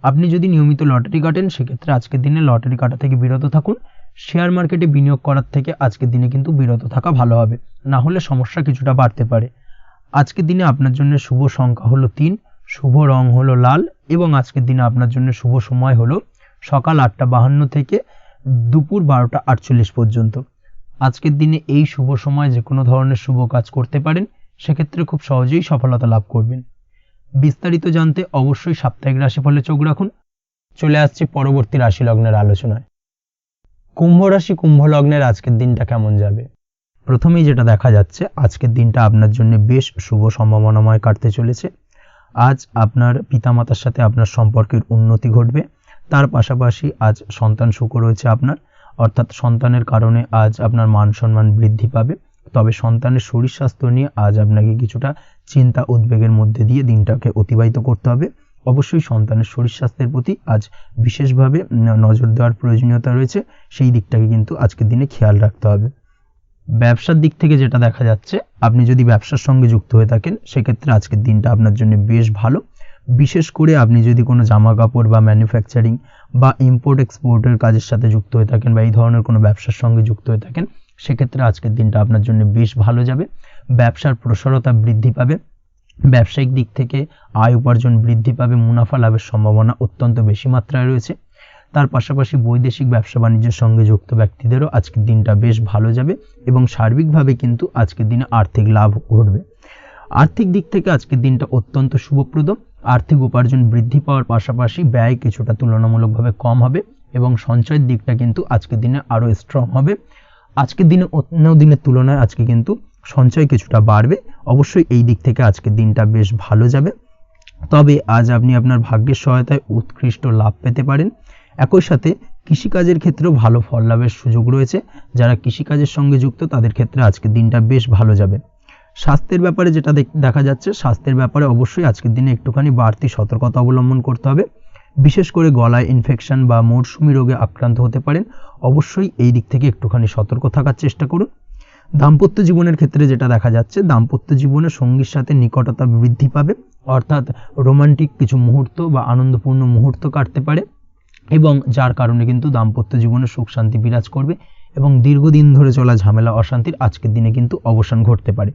আপনি যদি নিয়মিত লটারি কাটেন সেক্ষেত্রে আজকের দিনে লটারি কাটা থেকে বিরত থাকুন। শেয়ার মার্কেটে বিনিয়োগ করার থেকে আজকের দিনে কিন্তু বিরত থাকা ভালো হবে, না হলে সমস্যা কিছুটা বাড়তে পারে। আজকের দিনে আপনার জন্য শুভ সংখ্যা হলো 3, শুভ রং হলো লাল এবং আজকের দিনে আপনার জন্য শুভ সময় হলো সকাল 8:52 থেকে দুপুর 12:48 পর্যন্ত। আজকের দিনে এই শুভ সময় যে কোনো ধরনের শুভ কাজ করতে পারেন, সেক্ষেত্রে খুব সহজেই সফলতা লাভ করবেন। বিস্তারিত জানতে অবশ্যই সাপ্তাহিক রাশিফলে চোখ রাখুন। চলে আসছে পরবর্তী রাশি লগ্নের আলোচনায়। কুম্ভ রাশি কুম্ভ লগ্নের আজকের দিনটা কেমন যাবে? প্রথমেই যেটা দেখা যাচ্ছে, আজকের দিনটা আপনার জন্য বেশ শুভ সম্ভাবনাময় কাটতে চলেছে। আজ আপনার পিতামাতার সাথে আপনার সম্পর্কের উন্নতি ঘটবে। তার পাশাপাশি আজ সন্তান সুখ রয়েছে আপনার, অর্থাৎ সন্তানের কারণে আজ আপনার মান সম্মান বৃদ্ধি পাবে। তবে সন্তানের শরীর স্বাস্থ্য নিয়ে আজ আপনাকে কিছুটা চিন্তা উদ্বেগের মধ্যে দিয়ে দিনটাকে অতিবাহিত করতে হবে। অবশ্যই সন্তানের শরীর স্বাস্থ্যের প্রতি আজ বিশেষভাবে নজর দেওয়ার প্রয়োজনীয়তা রয়েছে, সেই দিকটাকে কিন্তু আজকের দিনে খেয়াল রাখতে হবে। ব্যবসার দিক থেকে যেটা দেখা যাচ্ছে, আপনি যদি ব্যবসার সঙ্গে যুক্ত হয়ে থাকেন, সেক্ষেত্রে আজকের দিনটা আপনার জন্য বেশ ভালো। বিশেষ করে আপনি যদি কোনো জামা কাপড় বা ম্যানুফ্যাকচারিং বা ইম্পোর্ট এক্সপোর্টের কাজের সাথে যুক্ত হয়ে থাকেন বা এই ধরনের কোনো ব্যবসার সঙ্গে যুক্ত হয়ে থাকেন, সেক্ষেত্রে আজকের দিনটা আপনার জন্য বেশ ভালো যাবে। ব্যবসার প্রসারতা বৃদ্ধি পাবে, ব্যবসায়িক দিক থেকে আয় উপার্জন বৃদ্ধি পাবে, মুনাফা লাভের সম্ভাবনা অত্যন্ত বেশি মাত্রায় রয়েছে। তার পাশাপাশি বৈদেশিক ব্যবসা বাণিজ্যের সঙ্গে যুক্ত ব্যক্তিদেরও আজকের দিনটা বেশ ভালো যাবে এবং সার্বিকভাবে কিন্তু আজকের দিনে আর্থিক লাভ ঘটবে। আর্থিক দিক থেকে আজকের দিনটা অত্যন্ত শুভপ্রদ। আর্থিক উপার্জন বৃদ্ধি পাওয়ার পাশাপাশি ব্যয় কিছুটা তুলনামূলকভাবে কম হবে এবং সঞ্চয়ের দিকটা কিন্তু আজকের দিনে আরও স্ট্রং হবে। আজকের দিনে অন্য দিনের তুলনায় আজকে কিন্তু সঞ্চয় কিছুটা বাড়বে। অবশ্যই এই দিক থেকে আজকের দিনটা বেশ ভালো যাবে। তবে আজ আপনি আপনার ভাগ্যের সহায়তায় উৎকৃষ্ট লাভ পেতে পারেন। একই সাথে কৃষিকাজের ক্ষেত্রেও ভালো ফল লাভের সুযোগ রয়েছে। যারা কৃষিকাজের সঙ্গে যুক্ত তাদের ক্ষেত্রে আজকের দিনটা বেশ ভালো যাবে। স্বাস্থ্যের ব্যাপারে যেটা দেখা যাচ্ছে, স্বাস্থ্যের ব্যাপারে অবশ্যই আজকের দিনে একটুখানি বাড়তি সতর্কতা অবলম্বন করতে হবে। বিশেষ করে গলায় ইনফেকশন বা মৌসুমি রোগে আক্রান্ত হতে পারেন। অবশ্যই এই দিক থেকে একটুখানি সতর্ক থাকার চেষ্টা করুন। দাম্পত্য জীবনের ক্ষেত্রে যেটা দেখা যাচ্ছে, দাম্পত্য জীবনে সঙ্গীর সাথে নিকটতা বৃদ্ধি পাবে, অর্থাৎ রোমান্টিক কিছু মুহূর্ত বা আনন্দপূর্ণ মুহূর্ত কাটতে পারে এবং যার কারণে কিন্তু দাম্পত্য জীবনে সুখ শান্তি বিরাজ করবে এবং দীর্ঘদিন ধরে চলা ঝামেলা অশান্তির আজকের দিনে কিন্তু অবসান ঘটতে পারে।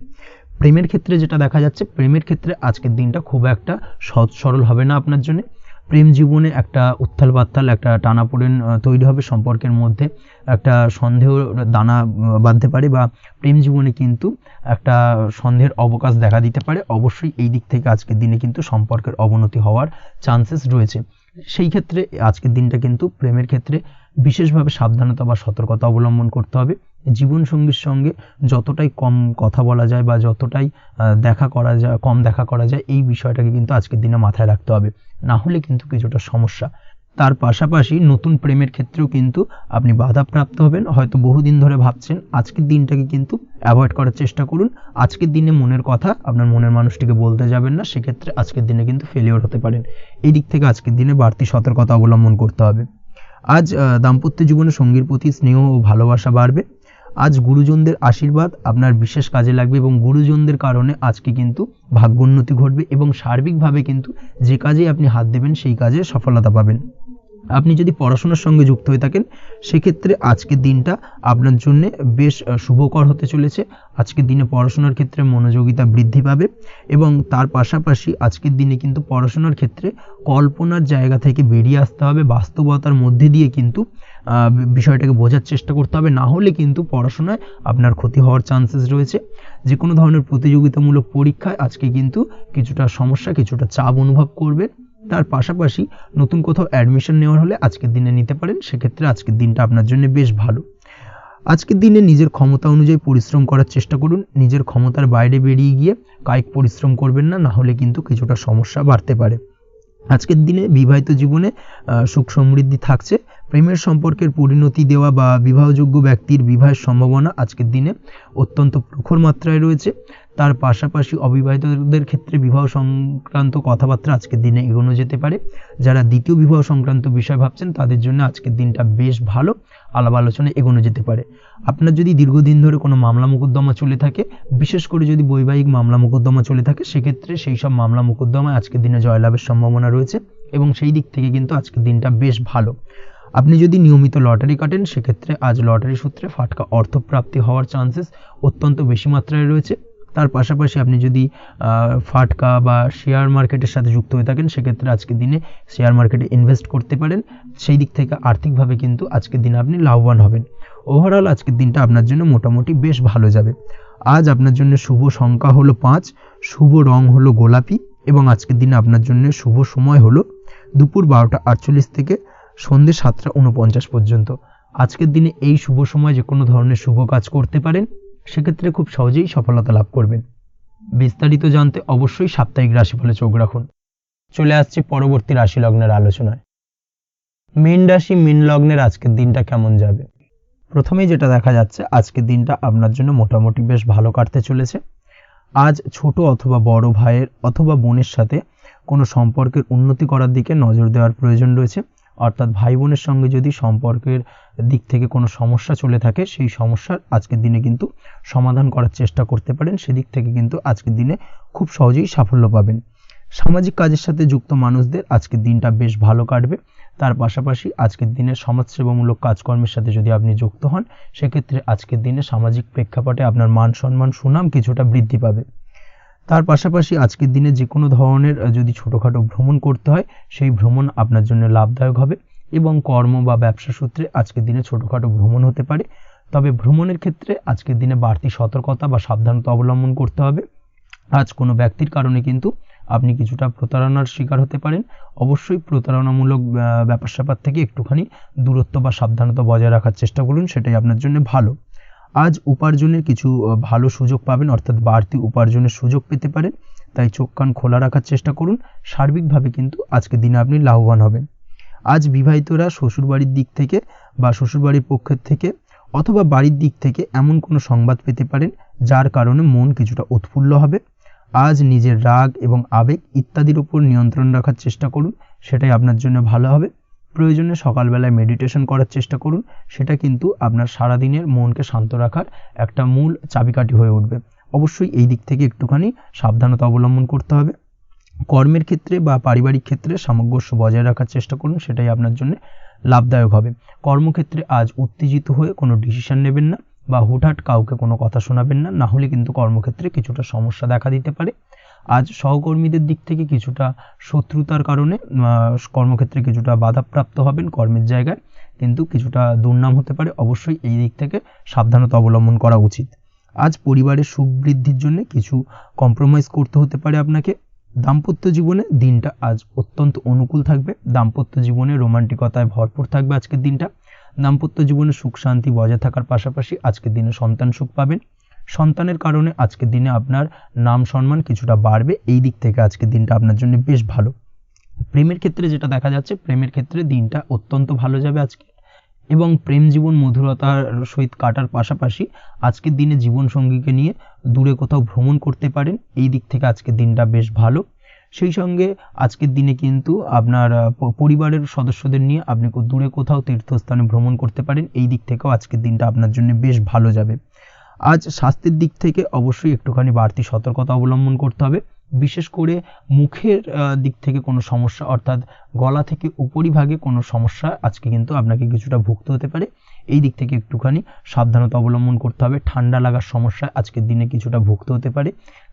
প্রেমের ক্ষেত্রে যেটা দেখা যাচ্ছে, প্রেমের ক্ষেত্রে আজকের দিনটা খুব একটা সহজ সরল হবে না আপনার জন্য। প্রেম জীবনে একটা উত্থাল পাত্তাল একটা টানাপোড়েন তৈরি হবে, সম্পর্কের মধ্যে একটা সন্দেহ দানা বাঁধতে পারে বা প্রেম জীবনে কিন্তু একটা সন্দেহের অবকাশ দেখা দিতে পারে। অবশ্যই এই দিক থেকে আজকের দিনে কিন্তু সম্পর্কের অবনতি হওয়ার চান্সেস রয়েছে। সেই ক্ষেত্রে আজকের দিনটা কিন্তু প্রেমের ক্ষেত্রে বিশেষভাবে সাবধানতা বা সতর্কতা অবলম্বন করতে হবে। জীবনসঙ্গীর সঙ্গে যতটাই কম কথা বলা যায় বা যতটাই কম দেখা করা যায়, এই বিষয়টাকে কিন্তু আজকের দিনে মাথায় রাখতে হবে, না হলে কিন্তু কিছুটা সমস্যা। তার পাশাপাশি নতুন প্রেমের ক্ষেত্রেও কিন্তু আপনি বাধাপ্রাপ্ত হবেন। হয়তো বহুদিন ধরে ভাবছেন, আজকের দিনটাকে কিন্তু অ্যাভয়েড করার চেষ্টা করুন। আজকের দিনে মনের কথা আপনার মনের মানুষটিকে বলতে যাবেন না, সেক্ষেত্রে আজকের দিনে কিন্তু ফেলিওর হতে পারেন। এই দিক থেকে আজকের দিনে বাড়তি সতর্কতা অবলম্বন করতে হবে। আজ দাম্পত্য জীবনে সঙ্গীর প্রতি স্নেহ ও ভালোবাসা বাড়বে। আজ গুরুজনদের আশীর্বাদ আপনার বিশেষ কাজে লাগবে এবং গুরুজনদের কারণে আজকে কিন্তু ভাগ্যোন্নতি ঘটবে এবং সার্বিকভাবে কিন্তু যে কাজে আপনি হাত দেবেন সেই কাজে সফলতা পাবেন। আপনি যদি পড়াশোনার সঙ্গে যুক্ত হয়ে থাকেন, সেক্ষেত্রে আজকের দিনটা আপনার জন্য বেশ শুভকর হতে চলেছে। আজকের দিনে পড়াশোনার ক্ষেত্রে মনোযোগিতা বৃদ্ধি পাবে এবং তার পাশাপাশি আজকের দিনে কিন্তু পড়াশোনার ক্ষেত্রে কল্পনার জায়গা থেকে বেরিয়ে আসতে হবে, বাস্তবতার মধ্যে দিয়ে কিন্তু বিষয়টাকে বোঝার চেষ্টা করতে হবে, না হলে কিন্তু পড়াশোনায় আপনার ক্ষতি হওয়ার চান্সেস রয়েছে। যে কোনো ধরনের প্রতিযোগিতামূলক পরীক্ষায় আজকে কিন্তু কিছুটা সমস্যা, কিছুটা চাপ অনুভব করবে। তার পাশাপাশি নতুন কোথাও অ্যাডমিশন নেওয়ার হলে আজকের দিনে নিতে পারেন, সেক্ষেত্রে আজকের দিনটা আপনার জন্য বেশ ভালো। আজকের দিনে নিজের ক্ষমতা অনুযায়ী পরিশ্রম করার চেষ্টা করুন। নিজের ক্ষমতার বাইরে বেরিয়ে গিয়ে কায়িক পরিশ্রম করবেন না, না হলে কিন্তু কিছুটা সমস্যা বাড়তে পারে। আজকের দিনে বিবাহিত জীবনে সুখ সমৃদ্ধি থাকছে। প্রেমের সম্পর্কের পরিণতি দেওয়া বা বিবাহযোগ্য ব্যক্তির বিবাহের সম্ভাবনা আজকের দিনে অত্যন্ত প্রখর মাত্রায় রয়েছে। তার পাশাপাশি অবিবাহিতদের ক্ষেত্রে বিবাহ সংক্রান্ত কথাবার্তা আজকের দিনে এগোনো যেতে পারে। যারা দ্বিতীয় বিবাহ সংক্রান্ত বিষয় ভাবছেন তাদের জন্য আজকের দিনটা বেশ ভালো, আলাপ আলোচনায় এগোনো যেতে পারে। আপনার যদি দীর্ঘদিন ধরে কোনো মামলা মোকদ্দমা চলে থাকে, বিশেষ করে যদি বৈবাহিক মামলা মোকদ্দমা চলে থাকে, সেক্ষেত্রে সেই সব মামলা মোকদ্দমায় আজকের দিনে জয়লাভের সম্ভাবনা রয়েছে এবং সেই দিক থেকে কিন্তু আজকের দিনটা বেশ ভালো। আপনি যদি নিয়মিত লটারি কাটেন, সেক্ষেত্রে আজ লটারি সূত্রে ফাটকা অর্থপ্রাপ্তি হওয়ার চান্সেস অত্যন্ত বেশি মাত্রায় রয়েছে। তার পাশাপাশি আপনি যদি ফাটকা বা শেয়ার মার্কেটের সাথে যুক্ত হয়ে থাকেন সেক্ষেত্রে আজকের দিনে শেয়ার মার্কেটে ইনভেস্ট করতে পারেন, সেই দিক থেকে আর্থিকভাবে কিন্তু আজকের দিনে আপনি লাভবান হবেন। ওভারঅল আজকের দিনটা আপনার জন্য মোটামুটি বেশ ভালো যাবে। আজ আপনার জন্য শুভ সংখ্যা হলো 5, শুভ রং হলো গোলাপি এবং আজকের দিনে আপনার জন্য শুভ সময় হলো দুপুর 12:48 থেকে সন্ধ্যে 7:49 পর্যন্ত। আজকের দিনে এই শুভ সময় যে কোনো ধরনের শুভ কাজ করতে পারেন, সেক্ষেত্রে খুব সহজেই সফলতা লাভ করবেন। বিস্তারিত জানতে অবশ্যই সাপ্তাহিক রাশিফলে চোখ রাখুন। চলে আসছি পরবর্তী রাশি লগ্নের আলোচনায়। মীন রাশি মীন লগ্নের আজকের দিনটা কেমন যাবে? প্রথমেই যেটা দেখা যাচ্ছে, আজকের দিনটা আপনার জন্য মোটামুটি বেশ ভালো কাটতে চলেছে। আজ ছোট অথবা বড় ভাইয়ের অথবা বোনের সাথে কোনো সম্পর্কের উন্নতি করার দিকে নজর দেওয়ার প্রয়োজন রয়েছে। অর্থাৎ ভাই বোনের সঙ্গে যদি সম্পর্কের দিক থেকে কোনো সমস্যা চলে থাকে, সেই সমস্যার আজকের দিনে কিন্তু সমাধান করার চেষ্টা করতে পারেন। সেদিক থেকে কিন্তু আজকের দিনে খুব সহজেই সাফল্য পাবেন। সামাজিক কাজের সাথে যুক্ত মানুষদের আজকের দিনটা বেশ ভালো কাটবে। তার পাশাপাশি আজকের দিনে সমাজসেবামূলক কাজকর্মের সাথে যদি আপনি যুক্ত হন, সেক্ষেত্রে আজকের দিনে সামাজিক প্রেক্ষাপটে আপনার মান সম্মান সুনাম কিছুটা বৃদ্ধি পাবে। তার পাশাপাশি আজকের দিনে যে কোনো ধরনের যদি ছোটোখাটো ভ্রমণ করতে হয়, সেই ভ্রমণ আপনার জন্য লাভদায়ক হবে এবং কর্ম বা ব্যবসা সূত্রে আজকের দিনে ছোটোখাটো ভ্রমণ হতে পারে। তবে ভ্রমণের ক্ষেত্রে আজকের দিনে বাড়তি সতর্কতা বা সাবধানতা অবলম্বন করতে হবে। আজ কোনো ব্যক্তির কারণে কিন্তু আপনি কিছুটা প্রতারণার শিকার হতে পারেন। অবশ্যই প্রতারণামূলক ব্যাপার স্যাপার থেকে একটুখানি দূরত্ব বা সাবধানতা বজায় রাখার চেষ্টা করুন, সেটাই আপনার জন্য ভালো। আজ উপার্জনের কিছু ভালো সুযোগ পাবেন, অর্থাৎ বাড়তি উপার্জনের সুযোগ পেতে পারেন, তাই চোখ কান খোলা রাখার চেষ্টা করুন। সার্বিকভাবে কিন্তু আজকের দিনে আপনি লাভবান হবেন। আজ বিবাহিতরা শ্বশুরবাড়ির দিক থেকে বা শ্বশুরবাড়ির পক্ষের থেকে অথবা বাড়ির দিক থেকে এমন কোনো সংবাদ পেতে পারেন যার কারণে মন কিছুটা উৎফুল্ল হবে। আজ নিজের রাগ এবং আবেগ ইত্যাদির উপর নিয়ন্ত্রণ রাখার চেষ্টা করুন, সেটাই আপনার জন্য ভালো হবে। প্রয়োজনে সকালবেলায় মেডিটেশন করার চেষ্টা করুন, সেটা কিন্তু আপনার সারাদিনের মনকে শান্ত রাখার একটা মূল চাবিকাঠি হয়ে উঠবে। অবশ্যই এই দিক থেকে একটুখানি সাবধানতা অবলম্বন করতে হবে। কর্মের ক্ষেত্রে বা পারিবারিক ক্ষেত্রে সামঞ্জস্য বজায় রাখার চেষ্টা করুন, সেটাই আপনার জন্য লাভদায়ক হবে। কর্মক্ষেত্রে আজ উত্তেজিত হয়ে কোনো ডিসিশন নেবেন না বা হুটহাট কাউকে কোনো কথা শোনাবেন না, না হলে কিন্তু কর্মক্ষেত্রে কিছুটা সমস্যা দেখা দিতে পারে। আজ সহকর্মীদের দিক থেকে কিছুটা শত্রুতার কারণে কর্মক্ষেত্রে কিছুটা বাধাপ্রাপ্ত হবেন, কর্মের জায়গায় কিন্তু কিছুটা দুর্নাম হতে পারে। অবশ্যই এই দিক থেকে সাবধানতা অবলম্বন করা উচিত। আজ পরিবারের সুখ বৃদ্ধির জন্য কিছু কম্প্রোমাইজ করতে হতে পারে আপনাকে। দাম্পত্য জীবনে দিনটা আজ অত্যন্ত অনুকূল থাকবে। দাম্পত্য জীবনে রোমান্টিকতায় ভরপুর থাকবে আজকের দিনটা। দাম্পত্য জীবনে সুখ শান্তি বজায় থাকার পাশাপাশি আজকের দিনে সন্তান সুখ পাবেন। সন্তানের কারণে আজকের দিনে আপনার নাম সম্মান কিছুটা বাড়বে। এই দিক থেকে আজকের দিনটা আপনার জন্য বেশ ভালো। প্রেমের ক্ষেত্রে যেটা দেখা যাচ্ছে, প্রেমের ক্ষেত্রে দিনটা অত্যন্ত ভালো যাবে আজকে এবং প্রেম জীবন মধুরতার সহিত কাটার পাশাপাশি আজকের দিনে জীবনসঙ্গীকে নিয়ে দূরে কোথাও ভ্রমণ করতে পারেন। এই দিক থেকে আজকের দিনটা বেশ ভালো। সেই সঙ্গে আজকের দিনে কিন্তু আপনার পরিবারের সদস্যদের নিয়ে আপনি দূরে কোথাও তীর্থস্থানে ভ্রমণ করতে পারেন। এই দিক থেকেও আজকের দিনটা আপনার জন্য বেশ ভালো যাবে। আজ স্বাস্থ্যের দিক থেকে অবশ্যই একটুখানি বাড়তি সতর্কতা অবলম্বন করতে হবে। বিশেষ করে মুখের দিক থেকে কোনো সমস্যা, অর্থাৎ গলা থেকে উপরিভাগে কোনো সমস্যা আজকে কিন্তু আপনাকে কিছুটা ভুগতে হতে পারে। এই দিক থেকে একটুখানি সাবধানতা অবলম্বন করতে হবে। ঠান্ডা লাগার সমস্যায় আজকের দিনে কিছুটা ভুগতে হতে পারে।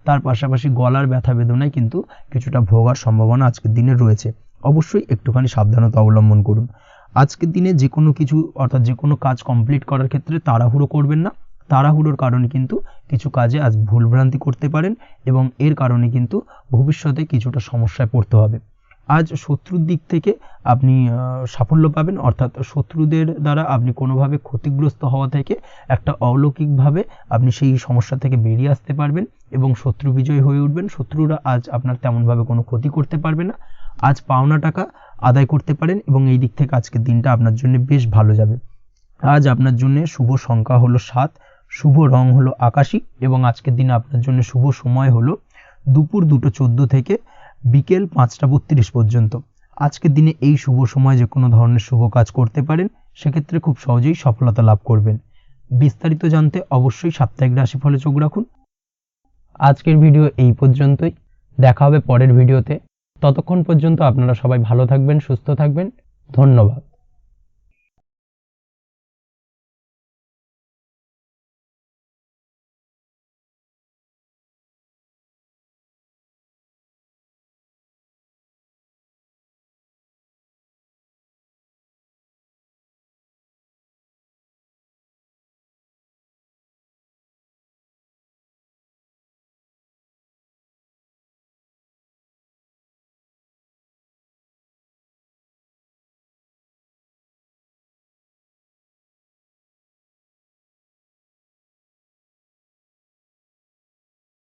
তার পাশাপাশি গলার ব্যথা বেদনায় কিন্তু কিছুটা ভোগার সম্ভাবনা আজকের দিনে রয়েছে। অবশ্যই একটুখানি সাবধানতা অবলম্বন করুন। আজকের দিনে যে কোনো কিছু অর্থাৎ যে কোনো কাজ কমপ্লিট করার ক্ষেত্রে তাড়াহুড়ো করবেন না। তাড়াহুড়োর কারণে কিন্তু কিছু কাজে আজ ভুলভ্রান্তি করতে পারেন এবং এর কারণে কিন্তু ভবিষ্যতে কিছুটা সমস্যায় পড়তে হবে। আজ শত্রুর দিক থেকে আপনি সাফল্য পাবেন, অর্থাৎ শত্রুদের দ্বারা আপনি কোনোভাবে ক্ষতিগ্রস্ত হওয়া থেকে একটা অলৌকিকভাবে আপনি সেই সমস্যা থেকে বেরিয়ে আসতে পারবেন এবং শত্রু বিজয় হয়ে উঠবেন। শত্রুরা আজ আপনার তেমনভাবে কোনো ক্ষতি করতে পারবে না। আজ পাওনা টাকা আদায় করতে পারেন এবং এই দিক থেকে আজকের দিনটা আপনার জন্য বেশ ভালো যাবে। আজ আপনার জন্য শুভ সংখ্যা হলো 7, শুভ রং হলো আকাশী এবং আজকের দিনে আপনার জন্য শুভ সময় হলো দুপুর 2:14 থেকে বিকেল 5:32 পর্যন্ত। আজকের দিনে এই শুভ সময় যে কোনো ধরনের শুভ কাজ করতে পারেন, সেক্ষেত্রে খুব সহজেই সফলতা লাভ করবেন। বিস্তারিত জানতে অবশ্যই সাপ্তাহিক রাশিফলে চোখ রাখুন। আজকের ভিডিও এই পর্যন্তই, দেখা হবে পরের ভিডিওতে। ততক্ষণ পর্যন্ত আপনারা সবাই ভালো থাকবেন, সুস্থ থাকবেন। ধন্যবাদ।